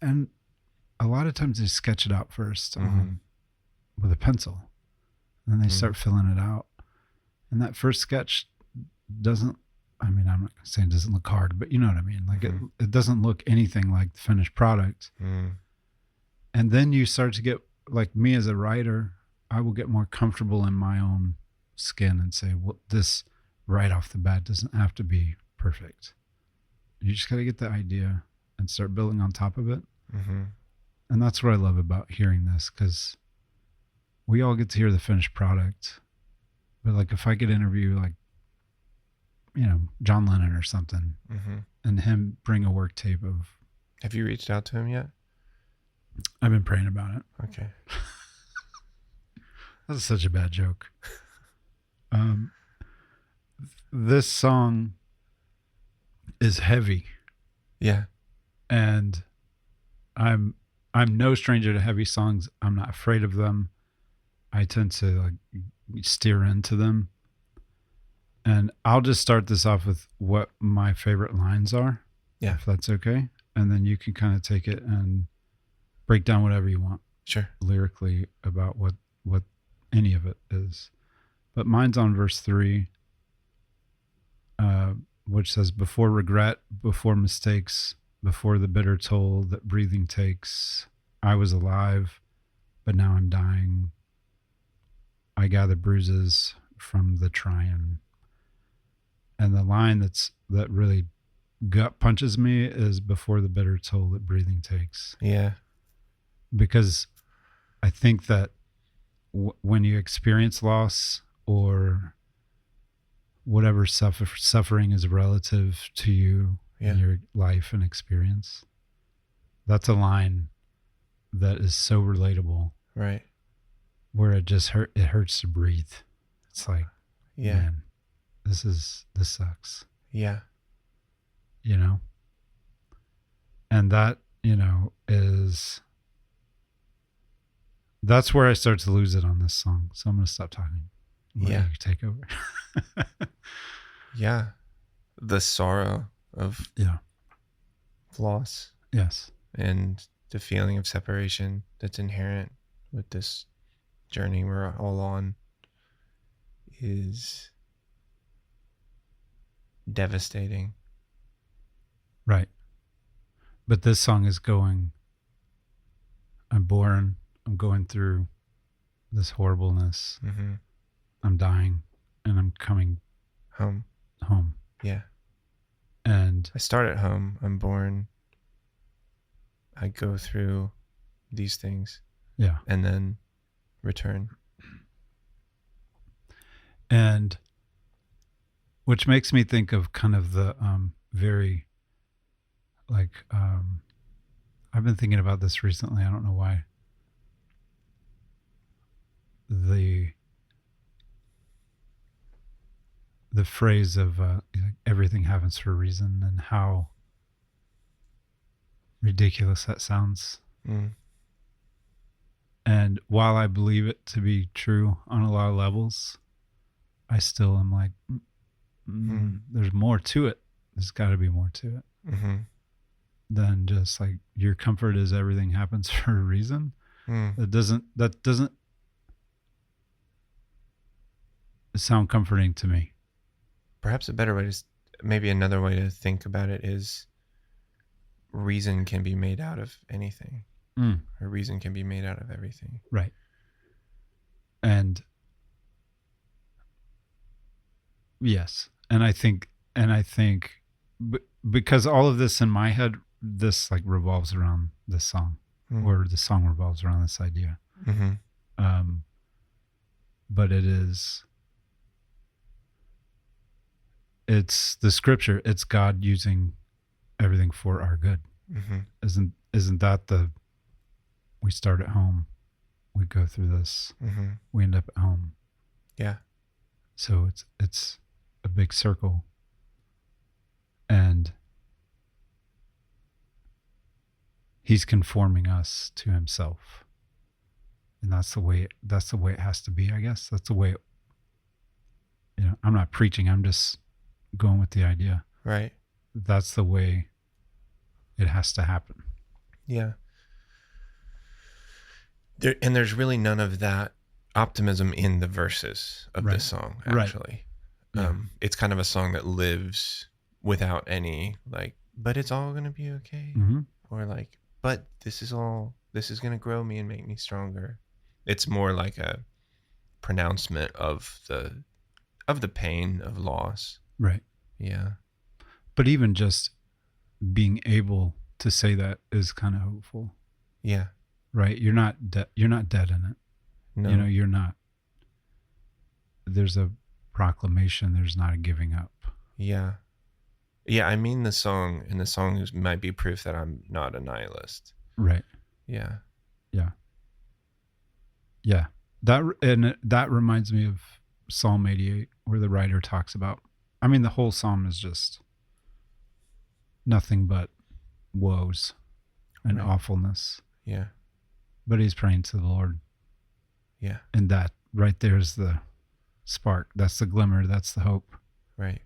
S1: And a lot of times they sketch it out first with a pencil, and then they start filling it out. And that first sketch doesn't, I'm not going to say it doesn't look hard, but you know what I mean? Like it doesn't look anything like the finished product. And then you start to get, like me as a writer, I will get more comfortable in my own skin and say, well, this right off the bat doesn't have to be perfect. You just got to get the idea and start building on top of it. And that's what I love about hearing this, because we all get to hear the finished product. But like if I could interview like, John Lennon or something, and him bring a work tape of...
S2: Have you reached out to him yet?
S1: I've been praying about it.
S2: Okay.
S1: That's such a bad joke. This song is heavy.
S2: Yeah.
S1: And I'm no stranger to heavy songs. I'm not afraid of them. I tend to like steer into them. And I'll just start this off with what my favorite lines are.
S2: Yeah.
S1: If that's okay. And then you can kind of take it and break down whatever you want.
S2: Sure.
S1: Lyrically about what any of it is. But mine's on verse 3, which says, before regret, before mistakes, before the bitter toll that breathing takes, I was alive, but now I'm dying. I gather bruises from the trying. And the line that really gut punches me is before the bitter toll that breathing takes.
S2: Yeah.
S1: Because I think that when you experience loss or whatever suffering is relative to you in your life and experience, that's a line that is so relatable.
S2: Right.
S1: Where it hurts to breathe. It's like, man, this sucks.
S2: Yeah.
S1: And that, that's where I start to lose it on this song. So I'm going to stop talking. Let you take over.
S2: Yeah. The sorrow of
S1: loss.
S2: Yes. And the feeling of separation that's inherent with this journey we're all on is devastating.
S1: Right. But this song is going, I'm born, I'm going through this horribleness,
S2: Mm-hmm.
S1: I'm dying, and I'm coming
S2: Home.
S1: home.
S2: Yeah.
S1: And
S2: I start at home. I'm born. I go through these things
S1: yeah.
S2: and then return.
S1: And which makes me think of kind of the very, like, I've been thinking about this recently. I don't know why. The phrase of everything happens for a reason, and how ridiculous that sounds.
S2: Mm.
S1: And while I believe it to be true on a lot of levels, I still am like, there's more to it. There's got to be more to it
S2: Mm-hmm.
S1: than just like your comfort is everything happens for a reason.
S2: Mm.
S1: That doesn't sound comforting to me.
S2: Perhaps a better way to, maybe another way to think about it is reason can be made out of anything. Or reason can be made out of everything.
S1: Right. And yes. And I think because all of this in my head, this like revolves around this song, or the song revolves around this idea.
S2: Mm-hmm.
S1: But it's the scripture. It's God using everything for our good.
S2: Mm-hmm.
S1: Isn't that we start at home, we go through this, we end up at home.
S2: Yeah.
S1: So it's a big circle, and he's conforming us to himself, and that's the way it has to be. I guess that's the way. I'm not preaching. I'm just going with the idea.
S2: Right.
S1: That's the way it has to happen.
S2: Yeah. There's really none of that optimism in the verses of this song, actually.
S1: Right. Yeah.
S2: It's kind of a song that lives without any like, but it's all going to be okay.
S1: Mm-hmm.
S2: Or like, but this is going to grow me and make me stronger. It's more like a pronouncement of the pain of loss.
S1: Right.
S2: Yeah.
S1: But even just being able to say that is kind of hopeful.
S2: Yeah.
S1: Right. You're not you're not dead in it.
S2: No.
S1: You're not. There's a proclamation. There's not a giving up.
S2: Yeah. Yeah. I mean, the song might be proof that I'm not a nihilist.
S1: Right.
S2: Yeah.
S1: Yeah. Yeah. That reminds me of Psalm 88, where the writer talks about, the whole psalm is just nothing but woes and awfulness.
S2: Yeah.
S1: But he's praying to the Lord.
S2: Yeah.
S1: And that right there's the spark. That's the glimmer. That's the hope.
S2: Right.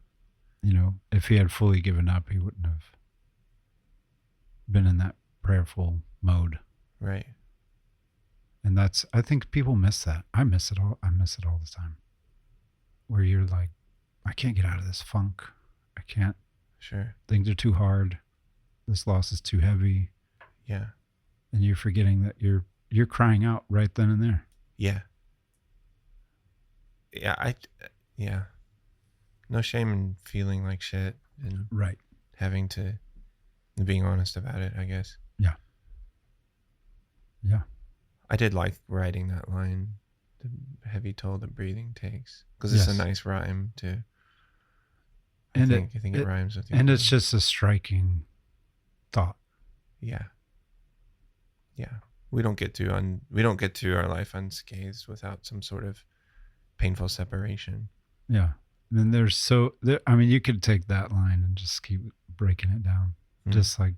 S1: If he had fully given up, he wouldn't have been in that prayerful mode.
S2: Right.
S1: And I think people miss that. I miss it all the time. Where you're like, I can't get out of this funk. I can't.
S2: Sure.
S1: Things are too hard. This loss is too heavy.
S2: Yeah.
S1: And you're forgetting that you're crying out right then and there.
S2: Yeah. Yeah. Yeah. No shame in feeling like shit and
S1: right.
S2: Being honest about it, I guess.
S1: Yeah. Yeah.
S2: I did like writing that line, the heavy toll that breathing takes, because it's a nice rhyme too. I think it rhymes with you.
S1: And it's just a striking thought.
S2: Yeah. Yeah. We don't get to our life unscathed without some sort of painful separation.
S1: Yeah. And you could take that line and just keep breaking it down. Just like,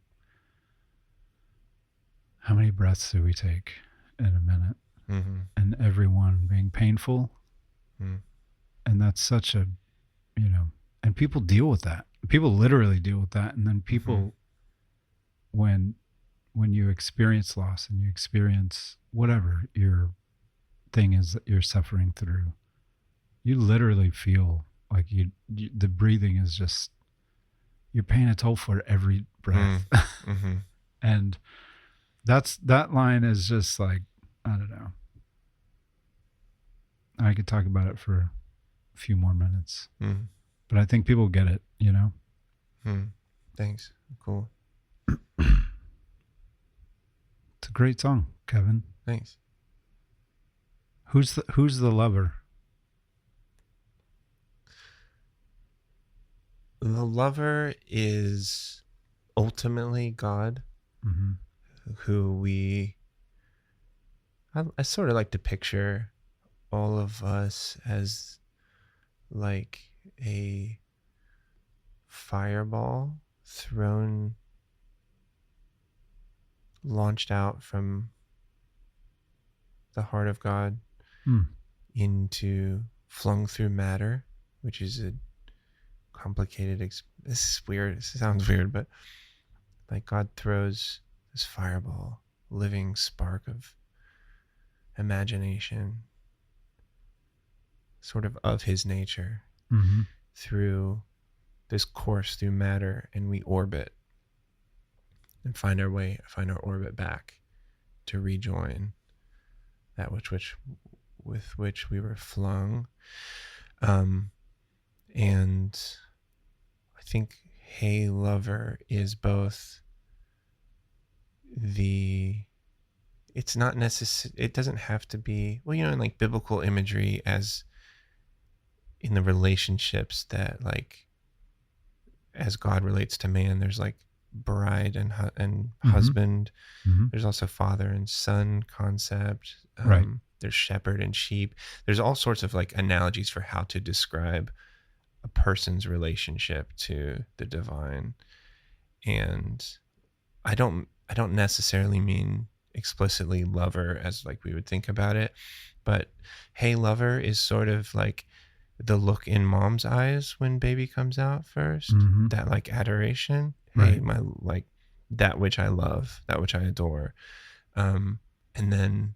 S1: how many breaths do we take in a minute?
S2: Mm-hmm.
S1: And everyone being painful. And that's such a, and people deal with that. People literally deal with that. And then people, when you experience loss and you experience whatever your thing is that you're suffering through, you literally feel Like the breathing is just, you're paying a toll for every breath.
S2: Mm-hmm.
S1: And that line is just like, I don't know. I could talk about it for a few more minutes, but I think people get it, you know?
S2: Thanks. Cool.
S1: It's a great song, Kevin.
S2: Thanks.
S1: Who's the lover?
S2: The lover is ultimately God, who I sort of like to picture all of us as like a fireball launched out from the heart of God flung through matter, which is a complicated, this is weird, it sounds weird, but like God throws this fireball, living spark of imagination, sort of his nature, through this course through matter, and we orbit and find our orbit back to rejoin that with which we were flung. And I think Hey Lover is both it's not necessary, it doesn't have to be, well, you know, in like biblical imagery, as in the relationships that like as God relates to man, there's like bride and husband. There's also father and son concept.
S1: Right.
S2: There's shepherd and sheep. There's all sorts of like analogies for how to describe a person's relationship to the divine. And I don't necessarily mean explicitly lover as like we would think about it, but Hey Lover is sort of like the look in mom's eyes when baby comes out first, that like adoration,
S1: right.
S2: Hey, my, like that which I love, that which I adore. And then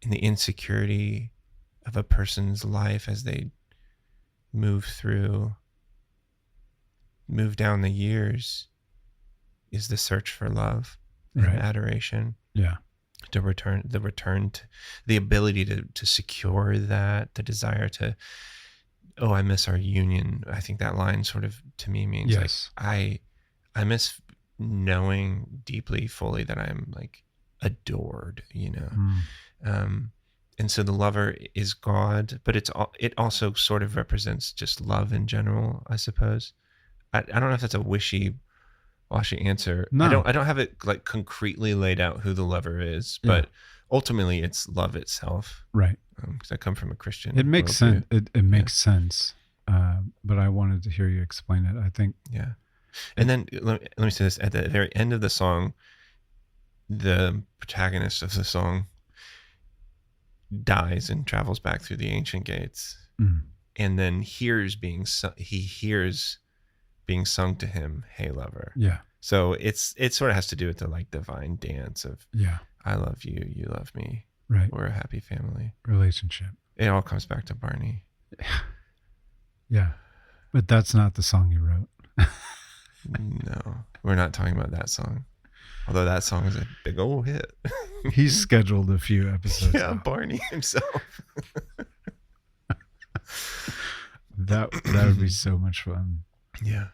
S2: in the insecurity of a person's life as they move down the years is the search for love and adoration.
S1: Yeah.
S2: The return to the ability to secure that, the desire to, oh, I miss our union. I think that line sort of to me means like I miss knowing deeply, fully that I'm like adored, you know. And so the lover is God, but it also sort of represents just love in general, I suppose. I don't know if that's a wishy-washy answer.
S1: No.
S2: I don't have it like concretely laid out who the lover is, but ultimately it's love itself.
S1: Right.
S2: Because I come from a Christian.
S1: It makes sense. It makes sense. But I wanted to hear you explain it. I think.
S2: Yeah. And then let me say this: at the very end of the song, the protagonist of the song dies and travels back through the ancient gates, and then he hears being sung to him, "Hey Lover."
S1: Yeah.
S2: So it sort of has to do with the like divine dance of I love you, you love me.
S1: Right.
S2: We're a happy family.
S1: Relationship.
S2: It all comes back to Barney.
S1: Yeah. But that's not the song you wrote.
S2: No, we're not talking about that song. Although that song is a big old hit.
S1: He's scheduled a few episodes.
S2: Yeah, Barney himself.
S1: That would be so much fun.
S2: Yeah.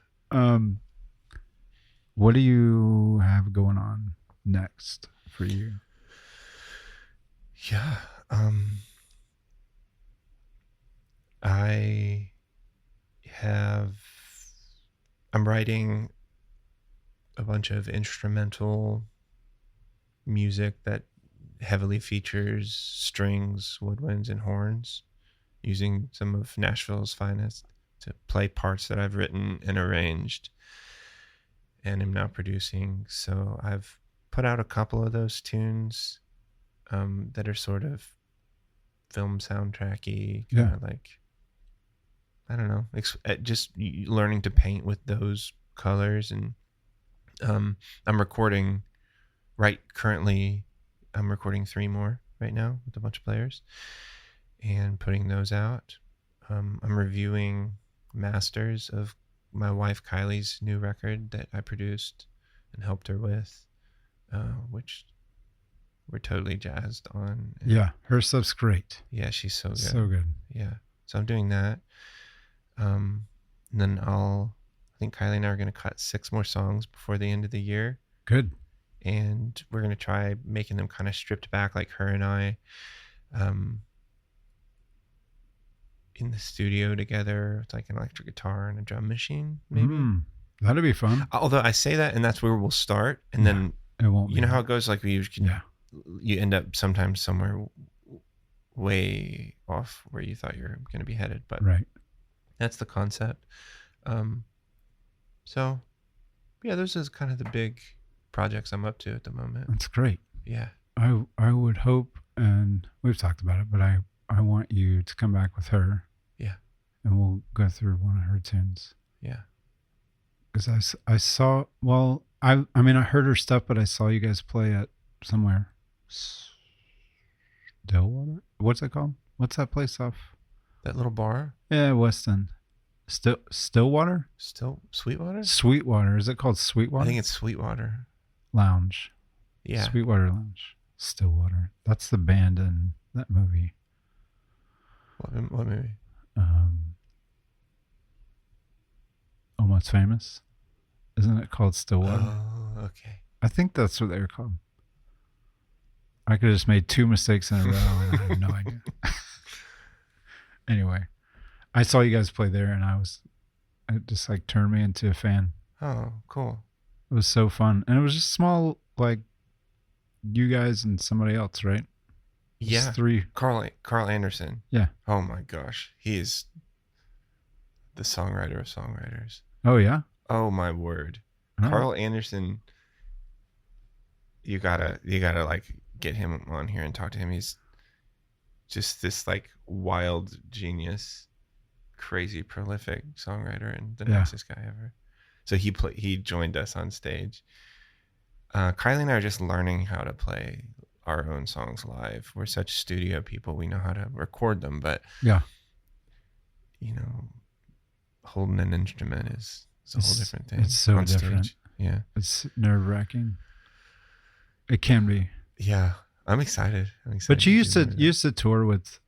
S1: What do you have going on next for you?
S2: Yeah. I'm writing a bunch of instrumental music that heavily features strings, woodwinds, and horns, using some of Nashville's finest to play parts that I've written and arranged and am now producing. So I've put out a couple of those tunes that are sort of film soundtracky, kind of like, I don't know, just learning to paint with those colors. And I'm recording currently I'm recording 3 more right now with a bunch of players and putting those out. I'm reviewing masters of my wife Kylie's new record that I produced and helped her with, which we're totally jazzed on. And
S1: Yeah, her stuff's great.
S2: yeah, she's so good.
S1: So good.
S2: Yeah, so I'm doing that. And then I think Kylie and I are going to cut 6 more songs before the end of the year.
S1: Good.
S2: And we're going to try making them kind of stripped back, like her and I, in the studio together with like an electric guitar and a drum machine, maybe.
S1: That'd be fun.
S2: Although I say that, and that's where we'll start, and then
S1: it won't.
S2: You know how it goes. Like you end up sometimes somewhere way off where you thought you were going to be headed, but
S1: right.
S2: That's the concept. So yeah, those are kind of the big projects I'm up to at the moment.
S1: That's great.
S2: Yeah.
S1: I would hope, and we've talked about it, but I want you to come back with her.
S2: Yeah.
S1: And we'll go through one of her tunes.
S2: Yeah.
S1: Because I saw, well, I mean, I heard her stuff, but I saw you guys play at somewhere. Stillwater? What's it called? What's that place off?
S2: That little bar?
S1: Yeah, Weston. Stillwater?
S2: Sweetwater?
S1: Sweetwater. Is it called Sweetwater?
S2: I think it's Sweetwater
S1: Lounge.
S2: Yeah.
S1: Sweetwater Lounge. Stillwater. That's the band in that movie.
S2: What movie?
S1: Almost Famous. Isn't it called Stillwater?
S2: Oh, okay.
S1: I think that's what they were called. I could have just made 2 mistakes in a row and I have no idea. Anyway, I saw you guys play there and it just like turned me into a fan.
S2: Oh, cool.
S1: It was so fun. And it was just small, like you guys and somebody else, right?
S2: Yeah.
S1: Just 3.
S2: Carl Anderson.
S1: Yeah.
S2: Oh my gosh. He is the songwriter of songwriters.
S1: Oh yeah?
S2: Oh my word.
S1: Oh.
S2: Carl Anderson, you gotta like get him on here and talk to him. He's just this like wild genius, crazy prolific songwriter and the nicest guy ever. So he joined us on stage. Kylie and I are just learning how to play our own songs live. We're such studio people. We know how to record them, but holding an instrument is a whole different thing.
S1: It's so
S2: on
S1: different.
S2: Stage. Yeah.
S1: It's nerve-wracking. It can be.
S2: Yeah. I'm excited.
S1: But you used to tour with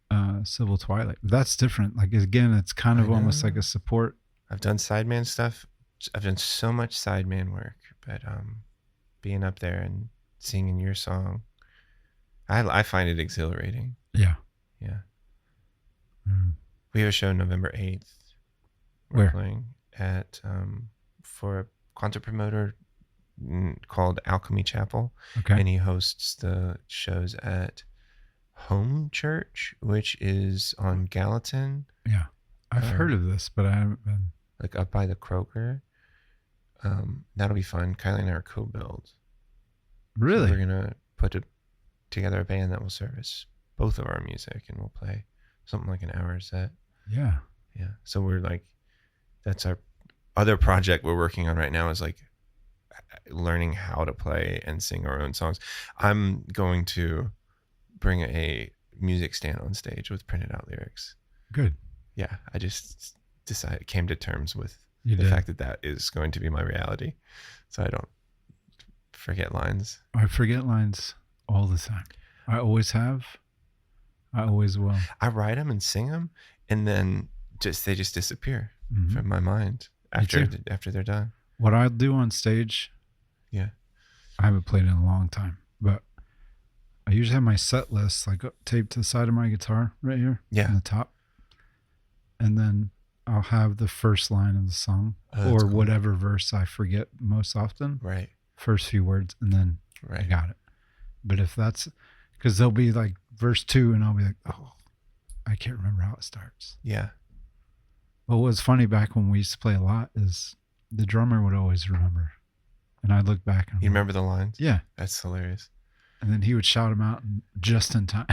S1: Civil Twilight. That's different. Like again, it's kind of almost like a support.
S2: I've done sideman stuff. I've done so much sideman work, but being up there and singing your song, I find it exhilarating.
S1: Yeah.
S2: Yeah. We have a show November 8th.
S1: We're
S2: playing at for a concert promoter called Alchemy Chapel.
S1: Okay.
S2: And he hosts the shows at Home Church, which is on Gallatin.
S1: Yeah. I've heard of this, but I haven't been.
S2: Like up by the Kroger. That'll be fun. Kylie and I are co-build.
S1: Really?
S2: So we're going to put together a band that will service both of our music, and we'll play something like an hour set.
S1: Yeah.
S2: Yeah. So we're like, that's our other project we're working on right now, is like learning how to play and sing our own songs. I'm going to bring a music stand on stage with printed out lyrics.
S1: Good.
S2: Yeah. I just came to terms with the fact that is going to be my reality. So I don't forget lines. I forget lines all the time. I always have. I always will. I write them and sing them, and then they just disappear from my mind after they're done. What I'll do on stage, I haven't played in a long time, but I usually have my set list like taped to the side of my guitar right here on the top, and then I'll have the first line of the song or whatever verse I forget most often. Right. First few words, and then I got it. But if that's because there'll be like verse 2 and I'll be like, oh, I can't remember how it starts. Yeah. But what was funny back when we used to play a lot is the drummer would always remember. And I'd look back and you remember the lines? Yeah. That's hilarious. And then he would shout them out just in time.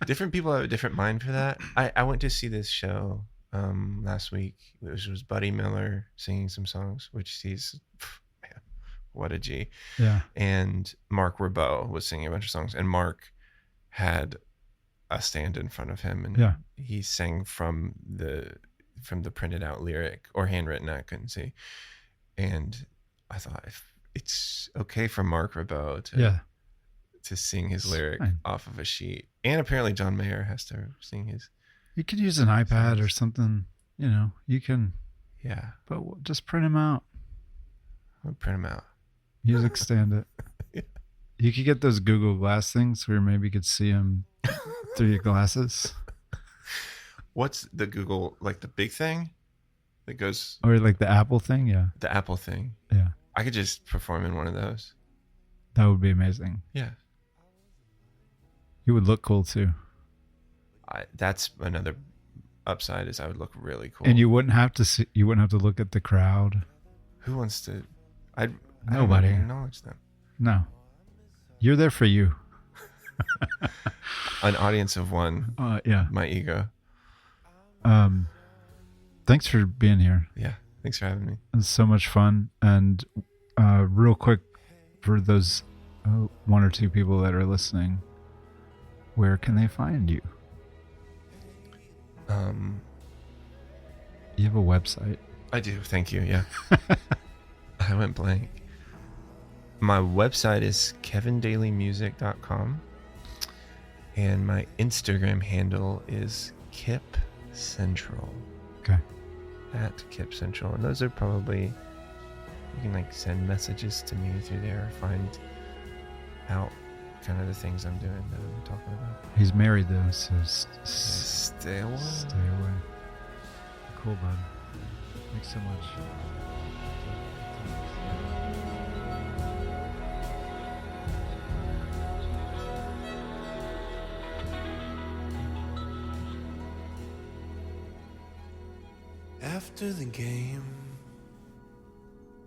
S2: Different people have a different mind for that. I went to see this show last week. It was Buddy Miller singing some songs, which he's, man, what a G. Yeah. And Mark Ribot was singing a bunch of songs. And Mark had a stand in front of him. And he sang from the from the printed out lyric or handwritten, I couldn't see. And I thought, if it's okay for Mark Ribot to sing his lyric off of a sheet. And apparently John Mayer has to sing his.
S1: You could use an iPad or something, you can.
S2: Yeah.
S1: But just print them out.
S2: I'll print them out.
S1: Music stand it.
S2: Yeah.
S1: You could get those Google Glass things where maybe you could see them through your glasses.
S2: What's the Google, like the big thing that goes?
S1: Or like the Apple thing? Yeah.
S2: The Apple thing.
S1: Yeah.
S2: I could just perform in one of those.
S1: That would be amazing.
S2: Yeah.
S1: You would look cool too.
S2: That's another upside, is I would look really cool.
S1: And you wouldn't have to look at the crowd.
S2: Who wants to? I
S1: Nobody.
S2: don't acknowledge them.
S1: No. You're there for you.
S2: An audience of one.
S1: Yeah.
S2: My ego.
S1: Thanks for being here.
S2: Yeah. Thanks for having me.
S1: It's so much fun. And real quick, for those one or two people that are listening, where can they find you? You have a website.
S2: I do. Thank you. Yeah. I went blank. My website is kevindaileymusic.com, and my Instagram handle is Kip Central.
S1: Okay.
S2: At Kip Central. And those are probably, you can send messages to me through there, find out kind of the things I'm doing that I'm talking about.
S1: He's married though, so
S2: stay away.
S1: Stay away. Cool, bud. Thanks so much.
S3: After the game,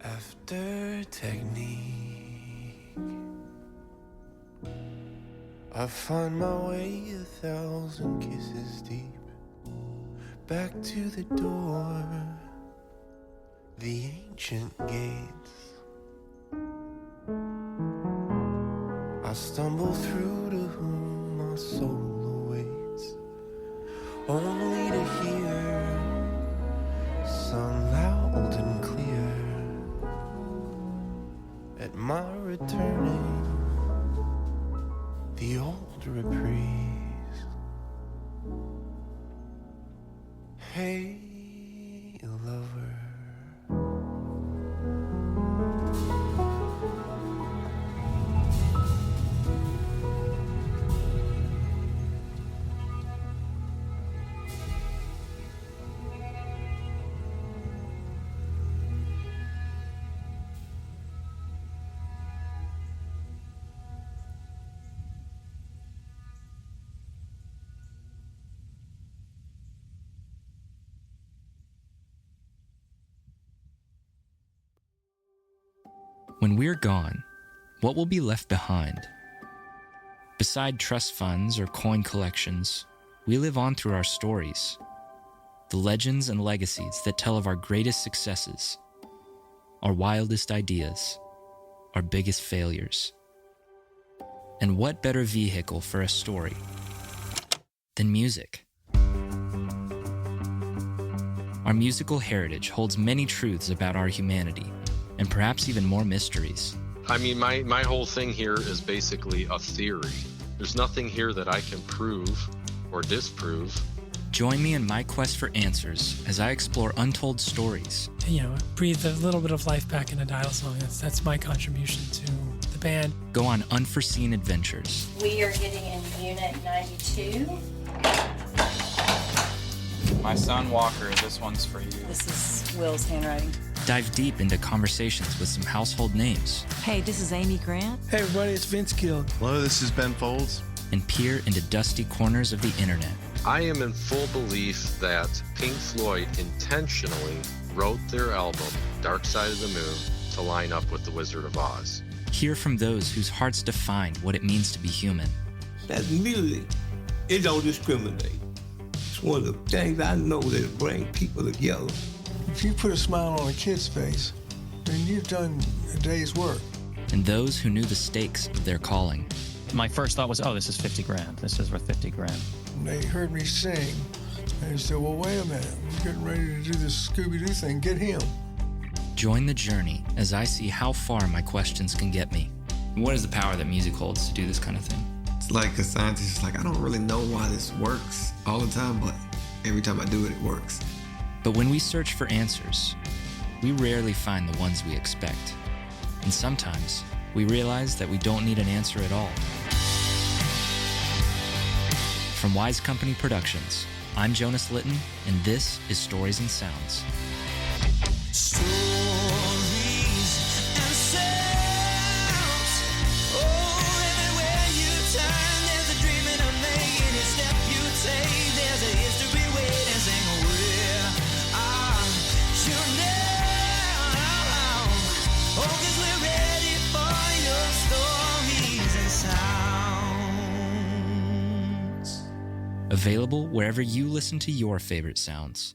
S3: after technique, I find my way 1,000 kisses deep, back to the door, the ancient gates. I stumble through to whom my soul awaits, only to hear sung loud and clear at my returning, the old reprise. Hey, lover.
S4: When we're gone, what will be left behind? Beside trust funds or coin collections, we live on through our stories, the legends and legacies that tell of our greatest successes, our wildest ideas, our biggest failures. And what better vehicle for a story than music? Our musical heritage holds many truths about our humanity, and perhaps even more mysteries.
S5: I mean, my whole thing here is basically a theory. There's nothing here that I can prove or disprove.
S4: Join me in my quest for answers as I explore untold stories.
S6: Breathe a little bit of life back in a Dial song. That's my contribution to the band.
S4: Go on unforeseen adventures.
S7: We are getting in Unit 92.
S8: My son Walker, this one's for you.
S7: This is Will's handwriting.
S4: Dive deep into conversations with some household names.
S9: Hey, this is Amy Grant.
S10: Hey everybody, it's Vince Gill.
S11: Hello, this is Ben Folds.
S4: And peer into dusty corners of the internet.
S5: I am in full belief that Pink Floyd intentionally wrote their album, Dark Side of the Moon, to line up with The Wizard of Oz.
S4: Hear from those whose hearts define what it means to be human.
S12: That music, it don't discriminate. It's one of the things I know that bring people together.
S10: If you put a smile on a kid's face, then you've done a day's work.
S4: And those who knew the stakes of their calling.
S8: My first thought was, this is 50 grand. This is worth 50 grand.
S10: When they heard me sing, And he said, well, wait a minute. We're getting ready to do this Scooby-Doo thing. Get him.
S4: Join the journey as I see how far my questions can get me. What is the power that music holds to do this kind of thing?
S9: It's like a scientist, I don't really know why this works all the time, but every time I do it, it works.
S4: But when we search for answers, we rarely find the ones we expect. And sometimes we realize that we don't need an answer at all. From Wise Company Productions, I'm Jonas Litton, and this is Stories and Sounds.
S11: Stories and sounds. Oh, everywhere you turn, there's a dream in a making. Each step you take, there's a history waiting. Sing, where are you now? Oh, 'cause we're ready for your stories and sounds.
S4: Available wherever you listen to your favorite sounds.